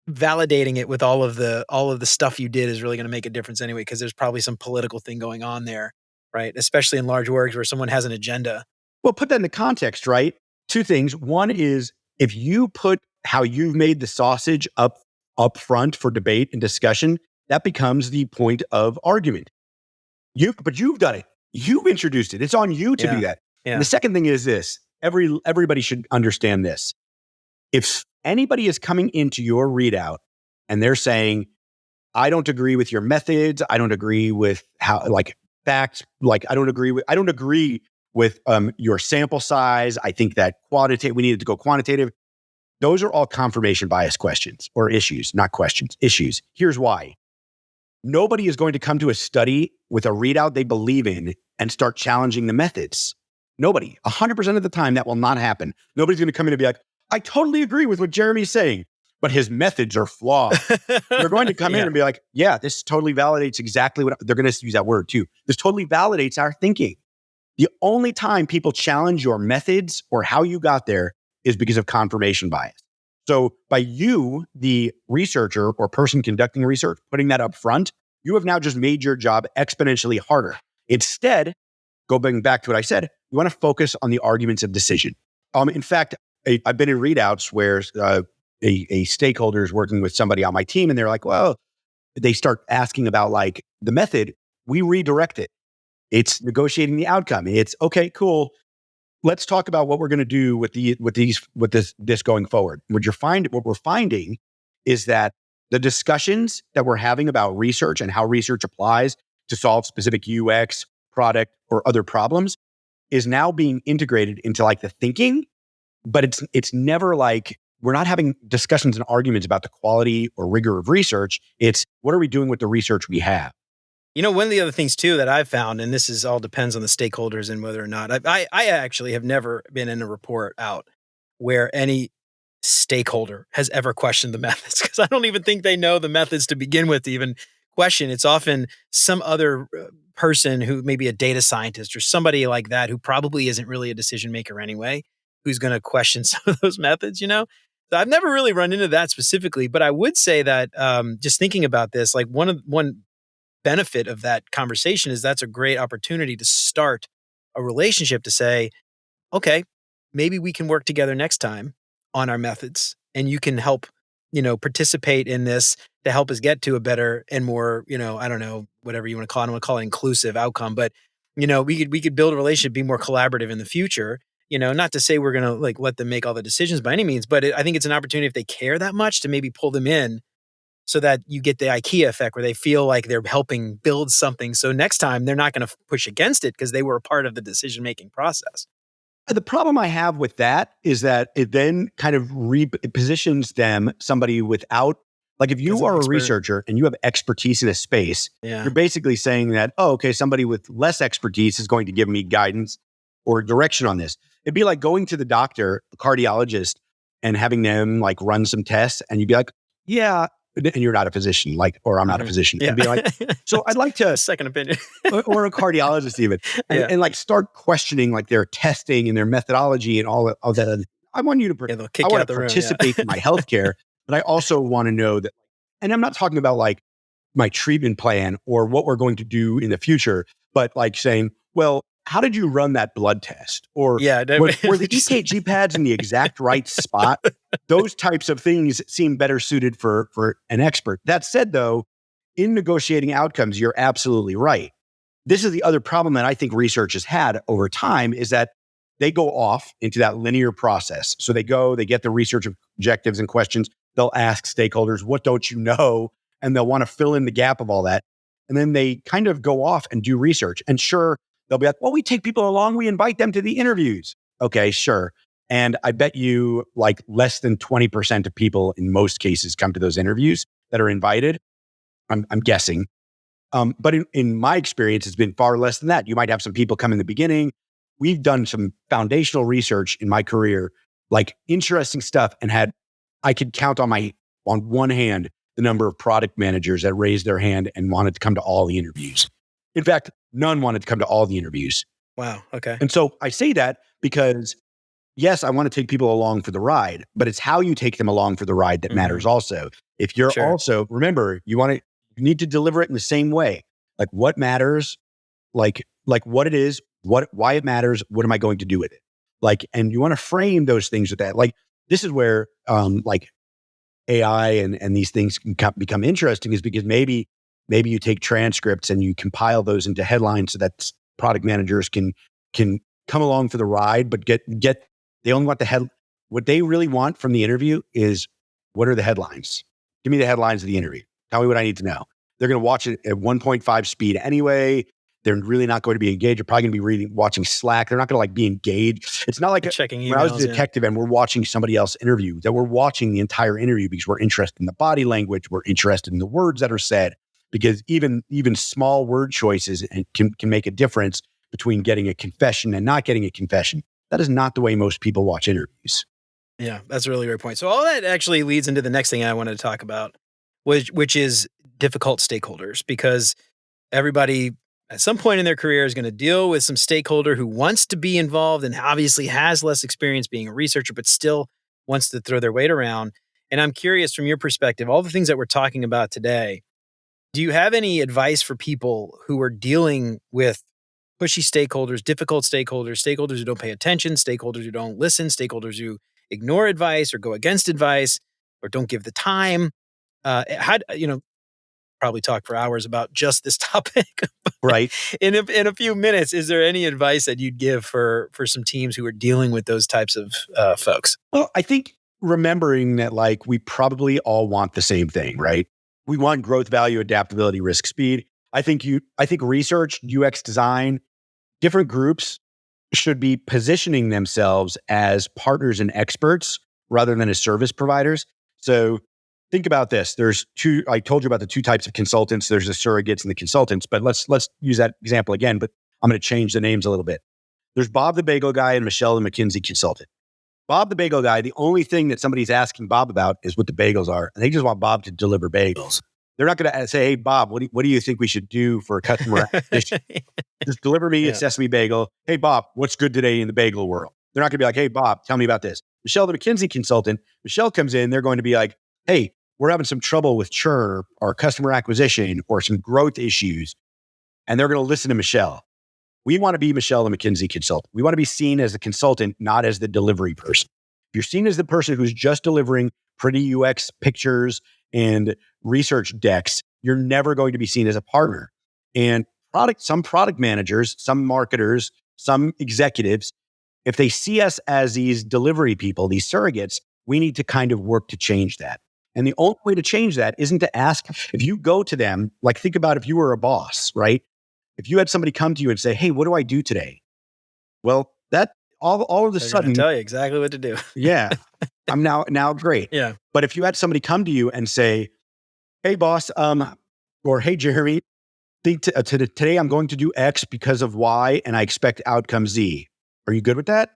validating it with all of the stuff you did is really going to make a difference anyway, because there's probably some political thing going on there, right? Especially in large orgs where someone has an agenda. Well, put that into context, right? Two things. One is if you put how you've made the sausage up front for debate and discussion, that becomes the point of argument. But you've done it. You've introduced it. It's on you to do that. Yeah. And the second thing is this. Everybody should understand this. If anybody is coming into your readout and they're saying, I don't agree with your methods, I don't agree with how, like, facts, like, I don't agree with your sample size, I think that we needed to go quantitative. Those are all confirmation bias questions or issues, not questions, issues. Here's why. Nobody is going to come to a study with a readout they believe in and start challenging the methods. Nobody. 100% of the time, that will not happen. Nobody's going to come in and be like, I totally agree with what Jeremy's saying, but his methods are flawed. They're going to come in and be like, yeah, this totally validates exactly what they're going to use that word too. This totally validates our thinking. The only time people challenge your methods or how you got there is because of confirmation bias. So by you, the researcher or person conducting research, putting that up front, you have now just made your job exponentially harder. Instead, going back to what I said, you want to focus on the arguments of decision. In fact, I've been in readouts where a stakeholder is working with somebody on my team, and they're like, well, they start asking about like the method. We redirect it. It's negotiating the outcome. It's okay, cool. Let's talk about what we're going to do with this going forward. What we're finding is that the discussions that we're having about research and how research applies to solve specific UX, product, or other problems is now being integrated into like the thinking, but it's never like we're not having discussions and arguments about the quality or rigor of research. It's what are we doing with the research we have? One of the other things too that I've found, and this is all depends on the stakeholders and whether or not I actually have never been in a report out where any stakeholder has ever questioned the methods, because I don't even think they know the methods to begin with to even question. It's often some other person who maybe a data scientist or somebody like that who probably isn't really a decision maker anyway, who's going to question some of those methods, So I've never really run into that specifically, but I would say that just thinking about this, like one benefit of that conversation is that's a great opportunity to start a relationship to say, okay, maybe we can work together next time on our methods and you can help, participate in this to help us get to a better and more, I don't know, whatever you want to call it. I don't want to call it inclusive outcome, but we could build a relationship, be more collaborative in the future. Not to say we're going to like let them make all the decisions by any means, but I think it's an opportunity if they care that much to maybe pull them in so that you get the IKEA effect where they feel like they're helping build something. So next time they're not going to push against it because they were a part of the decision-making process. The problem I have with that is that it then kind of repositions them, somebody without, like if you are a researcher and you have expertise in a space, you're basically saying that, oh, okay, somebody with less expertise is going to give me guidance or direction on this. It'd be like going to the doctor, a cardiologist, and having them like run some tests and you'd be like, yeah, and you're not a physician, like, or I'm not a physician. Yeah. And be like, so I'd like to, second opinion, or a cardiologist even, and like start questioning like their testing and their methodology and all of that. I want you to, I want to participate in my healthcare, but I also want to know that, and I'm not talking about like my treatment plan or what we're going to do in the future, but like saying, well, how did you run that blood test? Or were the EKG pads in the exact right spot? Those types of things seem better suited for an expert. That said, though, in negotiating outcomes, you're absolutely right. This is the other problem that I think research has had over time is that they go off into that linear process. So they get the research objectives and questions. They'll ask stakeholders, what don't you know? And they'll want to fill in the gap of all that. And then they kind of go off and do research. And sure, they'll be like, well, we take people along. We invite them to the interviews. Okay, sure. And I bet you like less than 20% of people in most cases come to those interviews that are invited. I'm guessing. But in my experience, it's been far less than that. You might have some people come in the beginning. We've done some foundational research in my career, like interesting stuff, and I could count on one hand the number of product managers that raised their hand and wanted to come to all the interviews. In fact, none wanted to come to all the interviews. Wow. Okay. And so I say that because, yes, I want to take people along for the ride, but it's how you take them along for the ride that matters also. If you're also, remember, you need to deliver it in the same way. Like what matters, like what it is, why it matters, what am I going to do with it? Like, and you want to frame those things with that. Like, this is where, like AI and these things can become interesting is because maybe you take transcripts and you compile those into headlines so that product managers can come along for the ride, but they only want what they really want from the interview is, what are the headlines? Give me the headlines of the interview. Tell me what I need to know. They're going to watch it at 1.5 speed anyway. They're really not going to be engaged. They're probably going to be watching Slack. They're not going to like be engaged. It's not like checking emails, when I was a detective and we're watching somebody else interview, that we're watching the entire interview because we're interested in the body language. We're interested in the words that are said, because even small word choices can make a difference between getting a confession and not getting a confession. That is not the way most people watch interviews. Yeah, that's a really great point. So all that actually leads into the next thing I wanted to talk about, which is difficult stakeholders, because everybody at some point in their career is going to deal with some stakeholder who wants to be involved and obviously has less experience being a researcher, but still wants to throw their weight around. And I'm curious, from your perspective, all the things that we're talking about today, do you have any advice for people who are dealing with pushy stakeholders, difficult stakeholders who don't pay attention, stakeholders who don't listen, stakeholders who ignore advice or go against advice or don't give the time. Probably talk for hours about just this topic. Right. In a few minutes, is there any advice that you'd give for some teams who are dealing with those types of folks? Well, I think remembering that like we probably all want the same thing, right? We want growth, value, adaptability, risk, speed. I think research, UX design, different groups should be positioning themselves as partners and experts rather than as service providers. So think about this. There's two, I told you about the two types of consultants. There's the surrogates and the consultants, but let's use that example again, but I'm going to change the names a little bit. There's Bob the Bagel Guy and Michelle the McKinsey consultant. Bob the Bagel Guy, the only thing that somebody's asking Bob about is what the bagels are. And they just want Bob to deliver bagels. They're not going to say, hey, Bob, what do you think we should do for a customer acquisition? Just deliver me a sesame bagel. Hey, Bob, what's good today in the bagel world? They're not going to be like, hey, Bob, tell me about this. Michelle, the McKinsey consultant, Michelle comes in, they're going to be like, hey, we're having some trouble with churn or customer acquisition or some growth issues. And they're going to listen to Michelle. We want to be Michelle, the McKinsey consultant. We want to be seen as the consultant, not as the delivery person. If you're seen as the person who's just delivering pretty UX pictures and research decks, you're never going to be seen as a partner. And some product managers, some marketers, some executives, if they see us as these delivery people, these surrogates, we need to kind of work to change that. And the only way to change that isn't to ask, if you go to them, like think about if you were a boss, right? If you had somebody come to you and say, hey, what do I do today? Well, that all of a sudden, tell you exactly what to do. Yeah, I'm now great. Yeah. But if you had somebody come to you and say, hey, boss, or hey, Jeremy, today I'm going to do X because of Y, and I expect outcome Z. Are you good with that?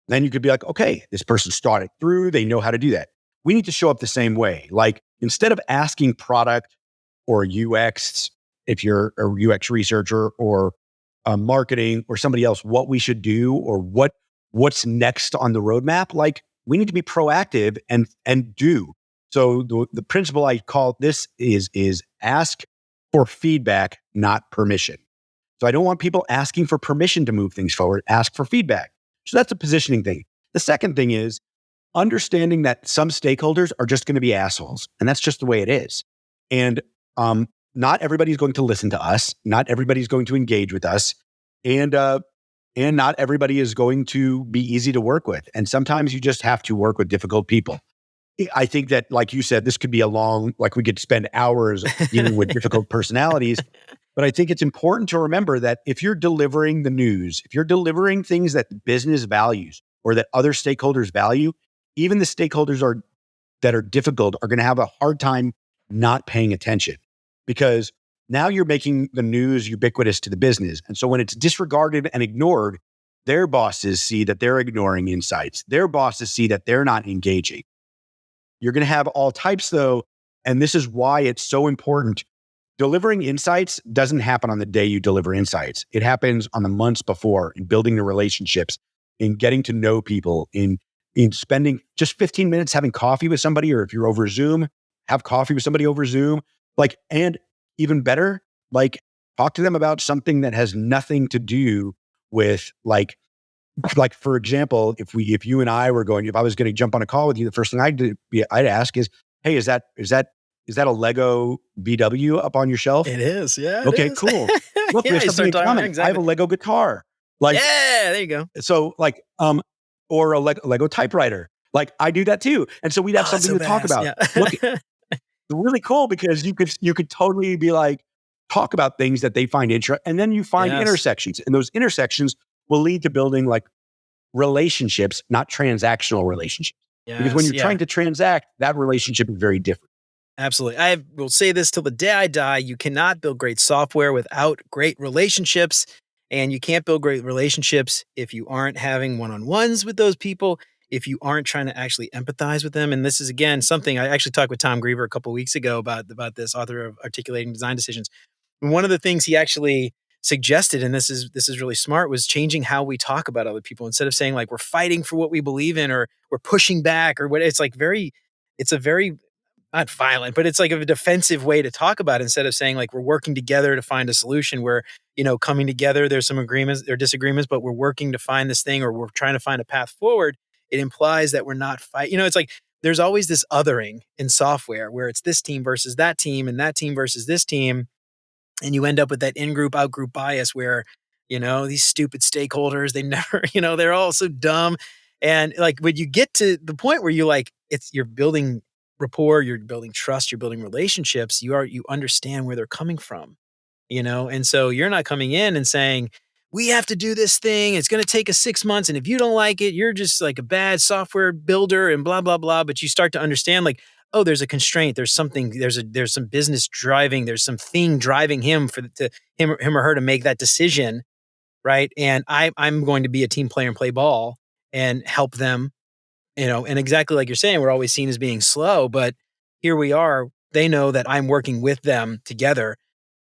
Then you could be like, okay, this person started through, they know how to do that. We need to show up the same way. Like instead of asking product or UX, if you're a UX researcher or marketing or somebody else, what we should do or what's next on the roadmap, like we need to be proactive and do. So the principle I call this is ask for feedback, not permission. So I don't want people asking for permission to move things forward. Ask for feedback. So that's a positioning thing. The second thing is understanding that some stakeholders are just going to be assholes, and that's just the way it is. And not everybody's going to listen to us. Not everybody's going to engage with us, and not everybody is going to be easy to work with. And sometimes you just have to work with difficult people. I think that, like you said, this could be like we could spend hours dealing with difficult personalities. But I think it's important to remember that if you're delivering the news, if you're delivering things that business values or that other stakeholders value, even the stakeholders that are difficult are going to have a hard time not paying attention, because now you're making the news ubiquitous to the business. And so when it's disregarded and ignored, their bosses see that they're ignoring insights. Their bosses see that they're not engaging. You're going to have all types, though, and this is why it's so important. Delivering insights doesn't happen on the day you deliver insights. It happens on the months before, in building the relationships, in getting to know people, in spending just 15 minutes having coffee with somebody, or if you're over Zoom, have coffee with somebody over Zoom. And even better, talk to them about something that has nothing to do with for example, if you and I were if I was going to jump on a call with you, the first thing I'd ask is, hey, is that a Lego VW up on your shelf? It is, yeah. Okay, cool. Look, Yeah, there's something in common. Exactly. I have a Lego guitar. Yeah, there you go. So or a Lego typewriter. I do that too. And so we'd have something to talk about. Yeah. Look, it's really cool because you could totally be talk about things that they find interesting, and then you find intersections, and those intersections will lead to building relationships, not transactional relationships. Yes, because when you're trying to transact, that relationship is very different. Absolutely. I will say this till the day I die. You cannot build great software without great relationships. And you can't build great relationships if you aren't having one-on-ones with those people, if you aren't trying to actually empathize with them. And this is, again, something I actually talked with Tom Griever a couple of weeks ago about this, author of Articulating Design Decisions. And one of the things he actually suggested, and this is really smart, was changing how we talk about other people. Instead of saying we're fighting for what we believe in, or we're pushing back, or what, it's a very not violent, but it's like a defensive way to talk about it instead of saying like we're working together to find a solution. We're, coming together. There's some agreements or disagreements, but we're working to find this thing or we're trying to find a path forward. It implies that we're not fighting. It's like there's always this othering in software where it's this team versus that team and that team versus this team. And you end up with that in-group, out-group bias where, these stupid stakeholders, they never, they're all so dumb. And like when you get to the point where you're building rapport, you're building trust, you're building relationships, you understand where they're coming from, and so you're not coming in and saying, we have to do this thing. It's going to take us 6 months. And if you don't like it, you're just like a bad software builder and blah, blah, blah. But you start to understand like, oh, there's a constraint. There's something, there's some business driving, there's some thing driving him him or her to make that decision. Right. And I'm going to be a team player and play ball and help them, and exactly like you're saying, we're always seen as being slow, but here we are. They know that I'm working with them together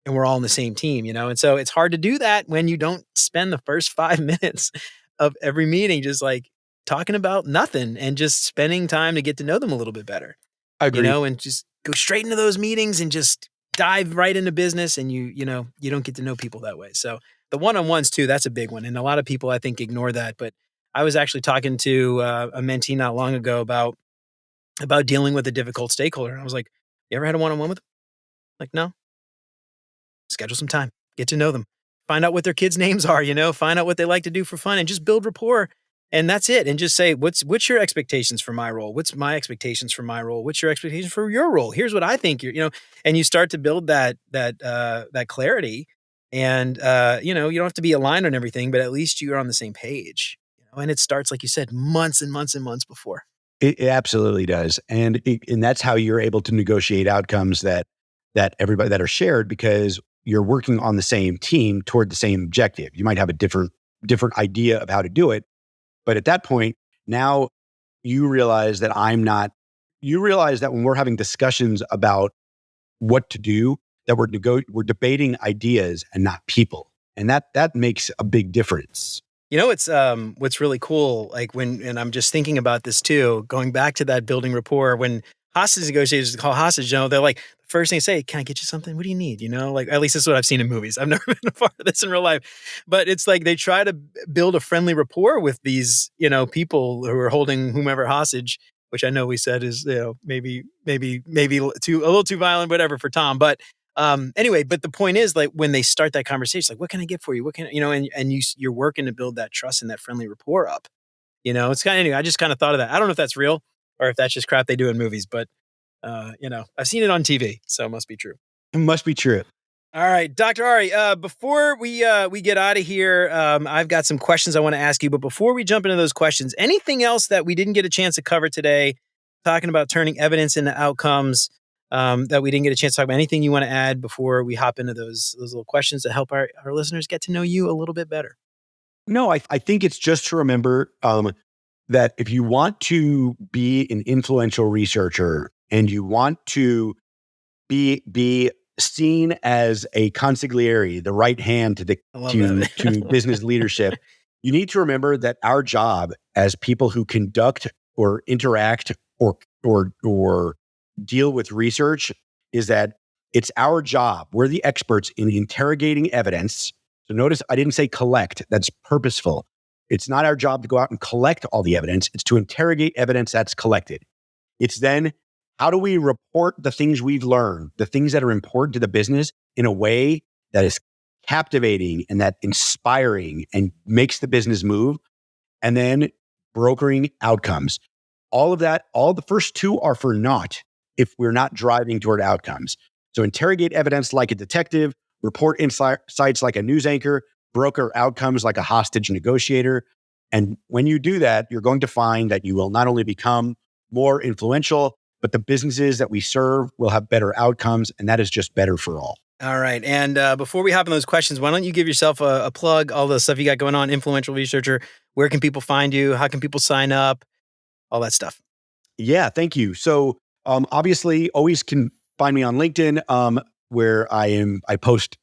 and we're all on the same team, and so it's hard to do that when you don't spend the first 5 minutes of every meeting just like talking about nothing and just spending time to get to know them a little bit better. I agree. And just go straight into those meetings and just dive right into business. And you don't get to know people that way. So the one-on-ones too, that's a big one. And a lot of people I think ignore that. But I was actually talking to a mentee not long ago about dealing with a difficult stakeholder. And I was like, you ever had a one-on-one with them? Like, no. Schedule some time, get to know them, find out what their kids' names are, find out what they like to do for fun and just build rapport. And that's it. And just say, what's your expectations for my role? What's my expectations for my role? What's your expectations for your role? Here's what I think and you start to build that clarity. And, you don't have to be aligned on everything, but at least you're on the same page, and it starts, like you said, months and months and months before. It absolutely does. And that's how you're able to negotiate outcomes that everybody that are shared because you're working on the same team toward the same objective. You might have a different idea of how to do it. But at that point, now you realize that when we're having discussions about what to do, that we're debating ideas and not people. And that makes a big difference. It's what's really cool, like and I'm just thinking about this too, going back to that building rapport, when hostage negotiators call hostage, they're like, the first thing they say, can I get you something? What do you need? Like, at least that's what I've seen in movies. I've never been a part of this in real life, but it's like they try to build a friendly rapport with these, people who are holding whomever hostage, which I know we said is, maybe a little too violent, whatever for Tom. But anyway, but the point is like when they start that conversation, like, what can I get for you? What can, and you're working to build that trust and that friendly rapport up, it's kind of, anyway, I just kind of thought of that. I don't know if that's real or if that's just crap they do in movies, but I've seen it on TV, so it must be true. It must be true. All right, Dr. Ari, before we get out of here, I've got some questions I want to ask you, but before we jump into those questions, anything else that we didn't get a chance to cover today, talking about turning evidence into outcomes, that we didn't get a chance to talk about? Anything you want to add before we hop into those little questions to help our listeners get to know you a little bit better? No, I think it's just to remember that if you want to be an influential researcher and you want to be seen as a consigliere, the right hand to business leadership, you need to remember that our job as people who conduct or interact or deal with research is that it's our job. We're the experts in interrogating evidence. So notice I didn't say collect. That's purposeful. It's not our job to go out and collect all the evidence. It's to interrogate evidence that's collected. It's then, how do we report the things we've learned, the things that are important to the business in a way that is captivating and that inspiring and makes the business move? And then brokering outcomes. All of that, all the first two are for naught if we're not driving toward outcomes. So interrogate evidence like a detective, report insights like a news anchor, broker outcomes like a hostage negotiator. And when you do that, you're going to find that you will not only become more influential, but the businesses that we serve will have better outcomes. And that is just better for all. All right. And before we hop in those questions, why don't you give yourself a plug, all the stuff you got going on, influential researcher? Where can people find you? How can people sign up? All that stuff. Yeah, thank you. So obviously, always can find me on LinkedIn, where I post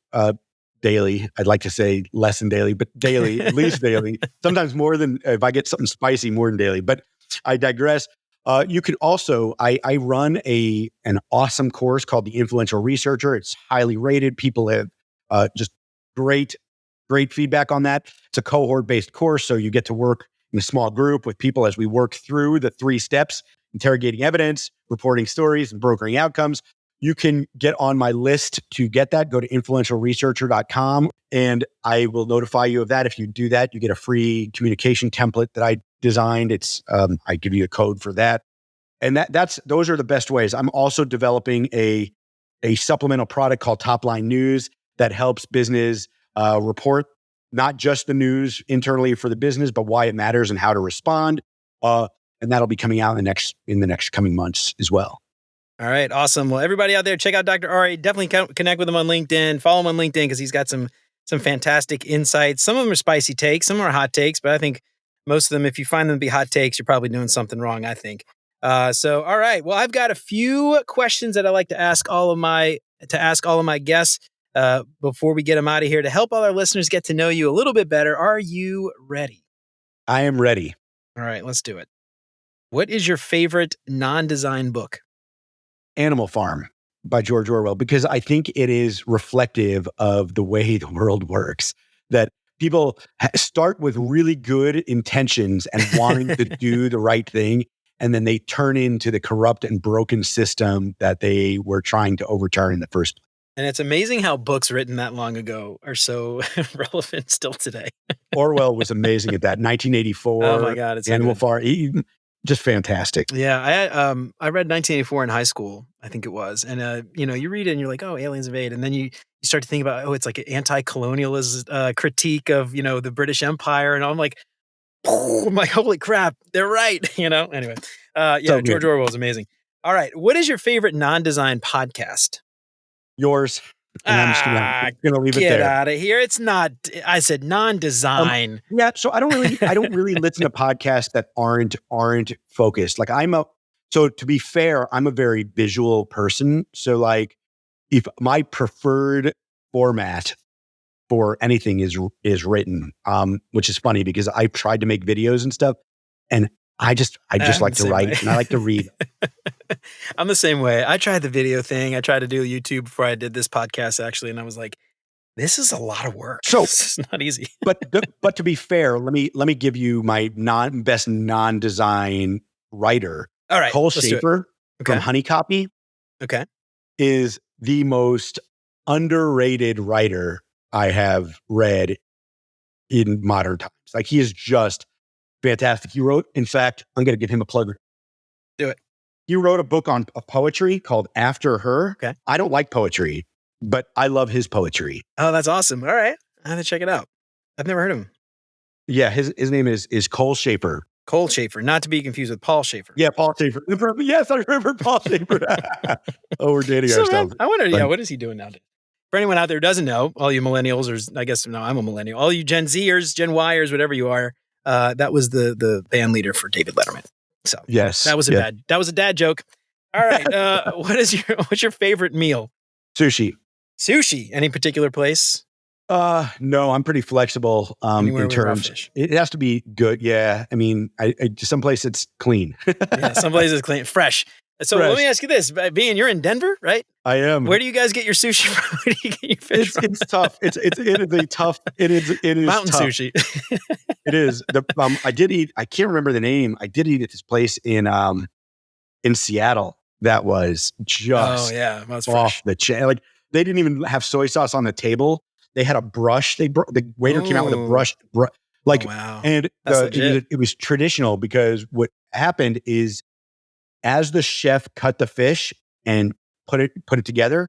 daily. I'd like to say less than daily, but daily, at least daily. Sometimes more than, if I get something spicy, more than daily. But I digress. You could also, I run an awesome course called The Influential Researcher. It's highly rated. People have just great, great feedback on that. It's a cohort-based course, so you get to work in a small group with people as we work through the 3 steps: interrogating evidence, reporting stories, and brokering outcomes. You can get on my list to get that. Go to influentialresearcher.com and I will notify you of that. If you do that, you get a free communication template that I designed. It's I give you a code for that. And those are the best ways. I'm also developing a supplemental product called Top Line News that helps business report not just the news internally for the business, but why it matters and how to respond. And that'll be coming out in the next coming months as well. All right, awesome. Well, everybody out there, check out Dr. Ari. Definitely connect with him on LinkedIn. Follow him on LinkedIn because he's got some fantastic insights. Some of them are spicy takes, some are hot takes, but I think most of them, if you find them to be hot takes, you're probably doing something wrong, I think. So, all right. Well, I've got a few questions that I like to ask all of my guests before we get them out of here to help all our listeners get to know you a little bit better. Are you ready? I am ready. All right, let's do it. What is your favorite non-design book? Animal Farm by George Orwell, because I think it is reflective of the way the world works, that people start with really good intentions and wanting to do the right thing, and then they turn into the corrupt and broken system that they were trying to overturn in the first place. And it's amazing how books written that long ago are so relevant still today. Orwell was amazing at that. 1984. Oh my God, it's so Animal good. Farm. Just fantastic. Yeah, I read 1984 in high school, I think it was, and you read it and you're like, oh, aliens invade, and then you start to think about, oh, it's like an anti-colonialist critique of the British Empire, and I'm like, holy crap, they're right, Anyway, So George good. Orwell is amazing. All right, what is your favorite non-design podcast? Yours. And I'm just gonna leave it Get there. out of here! It's not. I said non-design. Yeah, so I don't really listen to podcasts that aren't focused. Like so to be fair, I'm a very visual person. So like if my preferred format for anything is written, which is funny because I've tried to make videos and stuff, and I just like to write and I like to read. I'm the same way. I tried the video thing. I tried to do YouTube before I did this podcast actually, and I was like, this is a lot of work. So this is not easy. but to be fair, let me give you my best non-design writer. All right, Cole Schaefer okay. from Honey Copy. Okay. Is the most underrated writer I have read in modern times. Like he is just fantastic. He wrote, in fact, I'm going to give him a plug. Do it. He wrote a book on poetry called After Her. Okay. I don't like poetry, but I love his poetry. Oh, that's awesome. All right. I have to check it out. I've never heard of him. Yeah, his name is Cole Schaefer. Cole Schaefer, not to be confused with Paul Schaefer. Yeah, Paul Schaefer. Yes, I remember Paul Schaefer. Oh, we're dating ourselves. I wonder, what is he doing nowadays? For anyone out there who doesn't know, all you millennials, or I guess, no, I'm a millennial, all you Gen Zers, Gen Yers, whatever you are, that was the band leader for David Letterman. So yes, that was a dad joke. All right. What's your favorite meal? Sushi. Sushi. Any particular place? No, I'm pretty flexible. Anywhere in with raw terms, fish. it has to be good. Yeah. I mean, I someplace it's clean. Yeah, some places clean, fresh. So let me ask you this: being you're in Denver, right? I am. Where do you guys get your sushi from? Where do you get your fish from? It's tough. It is a tough. It is mountain tough. sushi. It is. I did eat. I can't remember the name. I did eat at this place in Seattle that was just that's off fresh. the chain. Like they didn't even have soy sauce on the table. They had a brush. The waiter came out with a brush. Wow. And it was traditional because what happened is, as the chef cut the fish and put it together,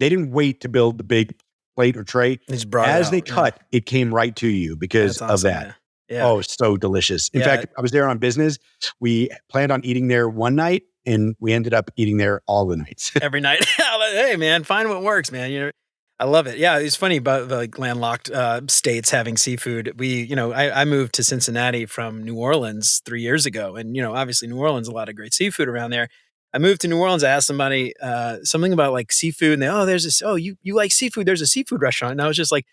they didn't wait to build the big plate or tray. They cut, it came right to you because of that. Yeah. Oh, it's so delicious. In fact, I was there on business. We planned on eating there one night, and we ended up eating there all the nights. Every night. Hey, man, find what works, man. I love it. Yeah, it's funny about the landlocked states having seafood. I moved to Cincinnati from New Orleans 3 years ago, and obviously New Orleans, a lot of great seafood around there. I moved to New Orleans. I asked somebody something about like seafood, and there's this. Oh, you like seafood? There's a seafood restaurant, and I was just like,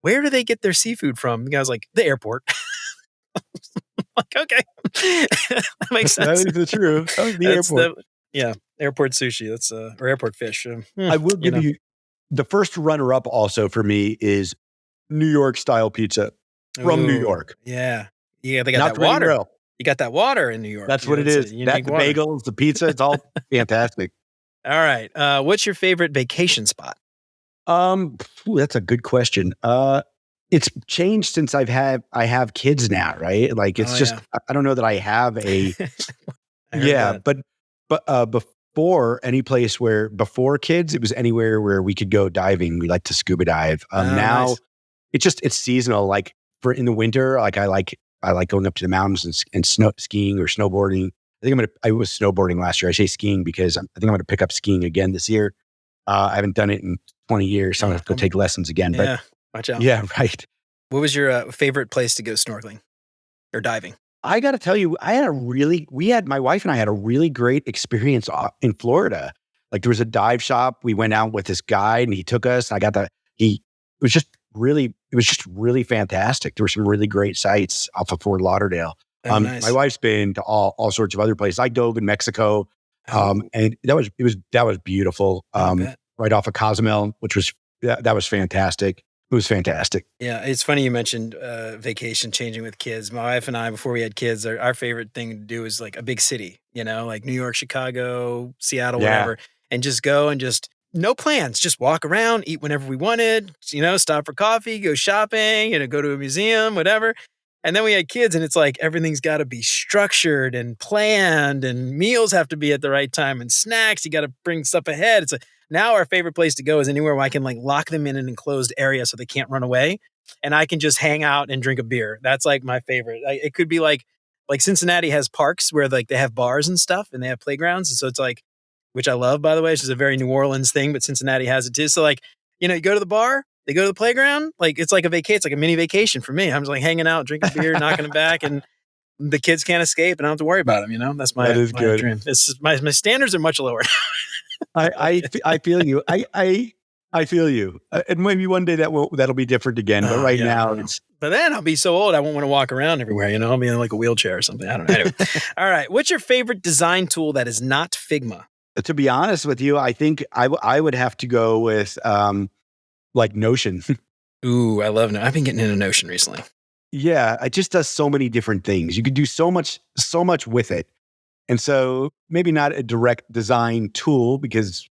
where do they get their seafood from? The guy was like, the airport. Like, okay. That makes That sense. is the truth. Oh, the That's airport. yeah, airport sushi. That's or airport fish. I will You give know. you the first runner up also for me is New York style pizza from New Ooh, York, yeah. Yeah, they got not that the Ready water. Grill. You got that water in New York. That's what it It's a is. That unique the water. bagels, the pizza, it's all fantastic. All right. What's your favorite vacation spot? That's a good question. It's changed since I have kids now, right? Like it's Oh just yeah. I don't know that I have a I heard yeah, that. but before any place where before kids, it was anywhere where we could go diving. We like to scuba dive. Oh, Now nice. it's seasonal. Like for in the winter, like I like going up to the mountains and snow skiing or snowboarding. I was snowboarding last year. I say skiing because I think I'm gonna pick up skiing again this year. I haven't done it in 20 years, so I'm gonna have to go take lessons again. But Yeah. Watch out. yeah, right. What was your favorite place to go snorkeling or diving? I got to tell you, we had my wife and I had a really great experience in Florida. Like there was a dive shop. We went out with this guide and he took us. And it was just really fantastic. There were some really great sites off of Fort Lauderdale. Oh, My nice. wife's been to all sorts of other places. I dove in Mexico. Oh, And that was beautiful. I bet. Right off of Cozumel, which was, that was fantastic. It was fantastic. Yeah, it's funny you mentioned vacation changing with kids. My wife and I, before we had kids, our favorite thing to do is like a big city, like New York, Chicago, Seattle, Yeah. whatever, and just go and just no plans, just walk around, eat whenever we wanted, stop for coffee, go shopping, go to a museum, whatever. And then we had kids, and it's like everything's got to be structured and planned, and meals have to be at the right time, and snacks, you got to bring stuff ahead. It's now our favorite place to go is anywhere where I can like lock them in an enclosed area so they can't run away, and I can just hang out and drink a beer. That's like my favorite. It could be like Cincinnati has parks where like they have bars and stuff and they have playgrounds, and so it's like, which I love, by the way. It's just a very New Orleans thing, but Cincinnati has it too. So like, you go to the bar, they go to the playground, like it's like it's like a mini vacation for me. I'm just like hanging out, drinking beer, knocking them back, and the kids can't escape, and I don't have to worry about them. That's That is my good. dream. It's my standards are much lower. I feel you. I feel you. And maybe one day that'll be different again. But right Yeah, I now don't know. it's But then I'll be so old I won't want to walk around everywhere. I'll be in like a wheelchair or something. I don't know. Anyway. All right. What's your favorite design tool that is not Figma? to be honest with you, I think I would have to go with like Notion. Ooh, I love Notion. I've been getting into Notion recently. Yeah, it just does so many different things. You could do so much with it. And so maybe not a direct design tool but does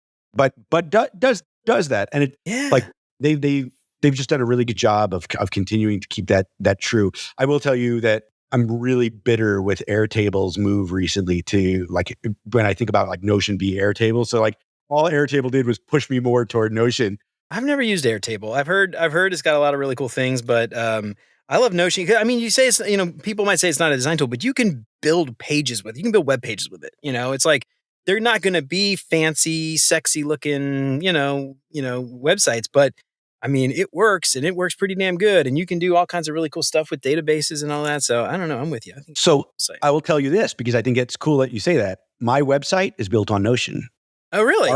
that. And it Yeah. like they've just done a really good job of continuing to keep that true. I will tell you that I'm really bitter with Airtable's move recently to like when I think about like Notion be Airtable. So like all Airtable did was push me more toward Notion. I've never used Airtable. I've heard it's got a lot of really cool things, but I love Notion. I mean, you say it's, people might say it's not a design tool, but you can build pages with it. You can build web pages with it. It's like they're not going to be fancy, sexy looking, websites, but I mean, it works and it works pretty damn good. And you can do all kinds of really cool stuff with databases and all that. So I don't know. I'm with you. I think So it's a cool site. I will tell you this because I think it's cool that you say that. My website is built on Notion. Oh, really?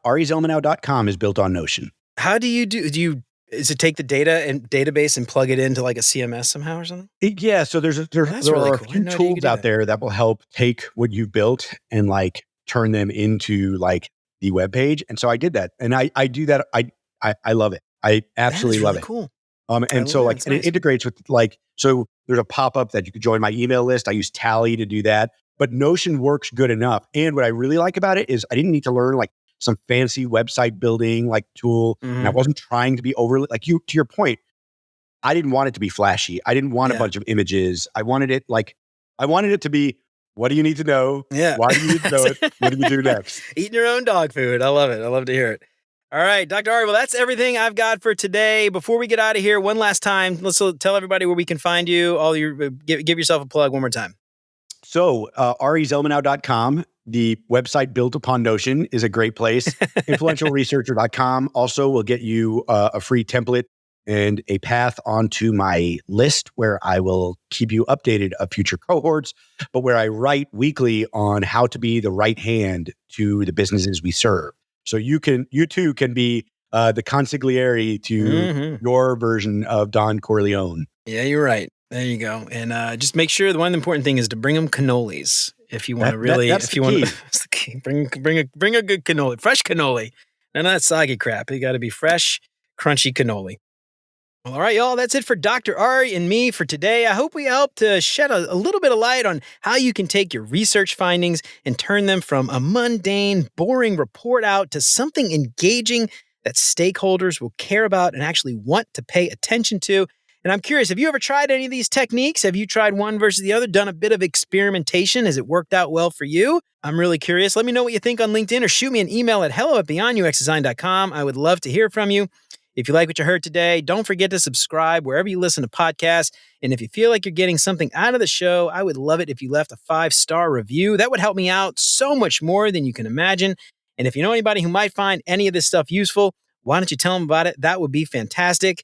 AriZelmanow.com is built on Notion. How do you is it take the data and database and plug it into like a CMS somehow or something? Yeah, so there really are a cool. I few had no idea you could tools do out that. there that will help take what you built and like turn them into like the web page. And so I did that, and I do that. I love it. I That absolutely is love really it. cool. And so like It's and it nice. integrates with like so there's a pop up that you could join my email list. I use Tally to do that, but Notion works good enough. And what I really like about it is I didn't need to learn like some fancy website building like tool, and I Mhm. wasn't trying to be overly like you to your point. I didn't want it to be flashy. I didn't want a Yeah. bunch of images. I wanted it to be, what do you need to know? Yeah. Why do you need to know it? What do we do next? Eating your own dog food. I love it. I love to hear it. All right, Dr. Ari. Well, that's everything I've got for today. Before we get out of here, one last time, let's tell everybody where we can find you. Give yourself a plug one more time. So, arizelmanow.com, the website built upon Notion, is a great place. Influentialresearcher.com also will get you a free template and a path onto my list where I will keep you updated of future cohorts, but where I write weekly on how to be the right hand to the businesses we serve. So you too can be the consigliere to Mhm. your version of Don Corleone. Yeah, you're right. There you go. And just make sure the one important thing is to bring them cannolis if you want to really. That's If the you want, key. that's the key. Bring a good cannoli, fresh cannoli. None of that soggy crap. It got to be fresh, crunchy cannoli. Well, all right, y'all. That's it for Dr. Ari and me for today. I hope we helped to shed a little bit of light on how you can take your research findings and turn them from a mundane, boring report out to something engaging that stakeholders will care about and actually want to pay attention to. And I'm curious, have you ever tried any of these techniques? Have you tried one versus the other, done a bit of experimentation? Has it worked out well for you? I'm really curious. Let me know what you think on LinkedIn or shoot me an email at hello@beyonduxdesign.com. I would love to hear from you. If you like what you heard today, don't forget to subscribe wherever you listen to podcasts. And if you feel like you're getting something out of the show, I would love it if you left a 5-star review. That would help me out so much more than you can imagine. And if you know anybody who might find any of this stuff useful, why don't you tell them about it? That would be fantastic.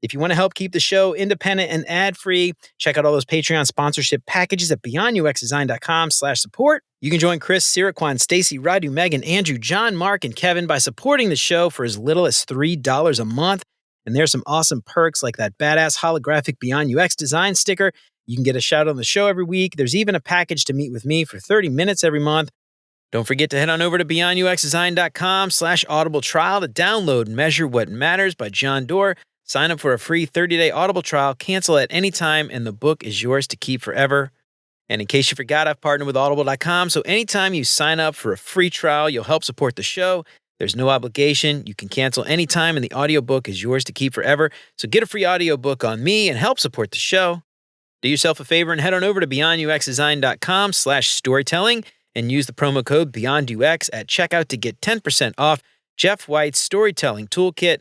If you want to help keep the show independent and ad-free, check out all those Patreon sponsorship packages at beyonduxdesign.com/support. You can join Chris, Siraquan, Stacy, Radu, Megan, Andrew, John, Mark, and Kevin by supporting the show for as little as $3 a month. And there's some awesome perks like that badass holographic Beyond UX design sticker. You can get a shout out on the show every week. There's even a package to meet with me for 30 minutes every month. Don't forget to head on over to beyonduxdesign.com/audible trial to download Measure What Matters by John Doerr. Sign up for a free 30-day Audible trial, cancel at any time, and the book is yours to keep forever. And in case you forgot, I've partnered with Audible.com, so anytime you sign up for a free trial, you'll help support the show. There's no obligation. You can cancel anytime, and the audiobook is yours to keep forever. So get a free audiobook on me and help support the show. Do yourself a favor and head on over to beyonduxdesign.com/storytelling and use the promo code BeyondUX at checkout to get 10% off Jeff White's Storytelling Toolkit.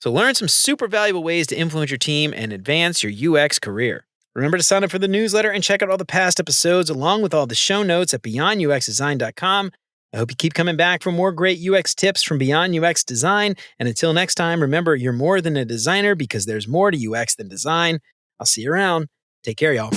So learn some super valuable ways to influence your team and advance your UX career. Remember to sign up for the newsletter and check out all the past episodes along with all the show notes at beyonduxdesign.com. I hope you keep coming back for more great UX tips from Beyond UX Design. And until next time, remember, you're more than a designer because there's more to UX than design. I'll see you around. Take care, y'all.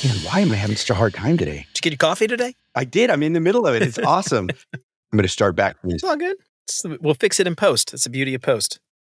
Man, why am I having such a hard time today? Did you get your coffee today? I did. I'm in the middle of it. It's awesome. I'm going to start back. It's all good. We'll fix it in post. That's the beauty of post.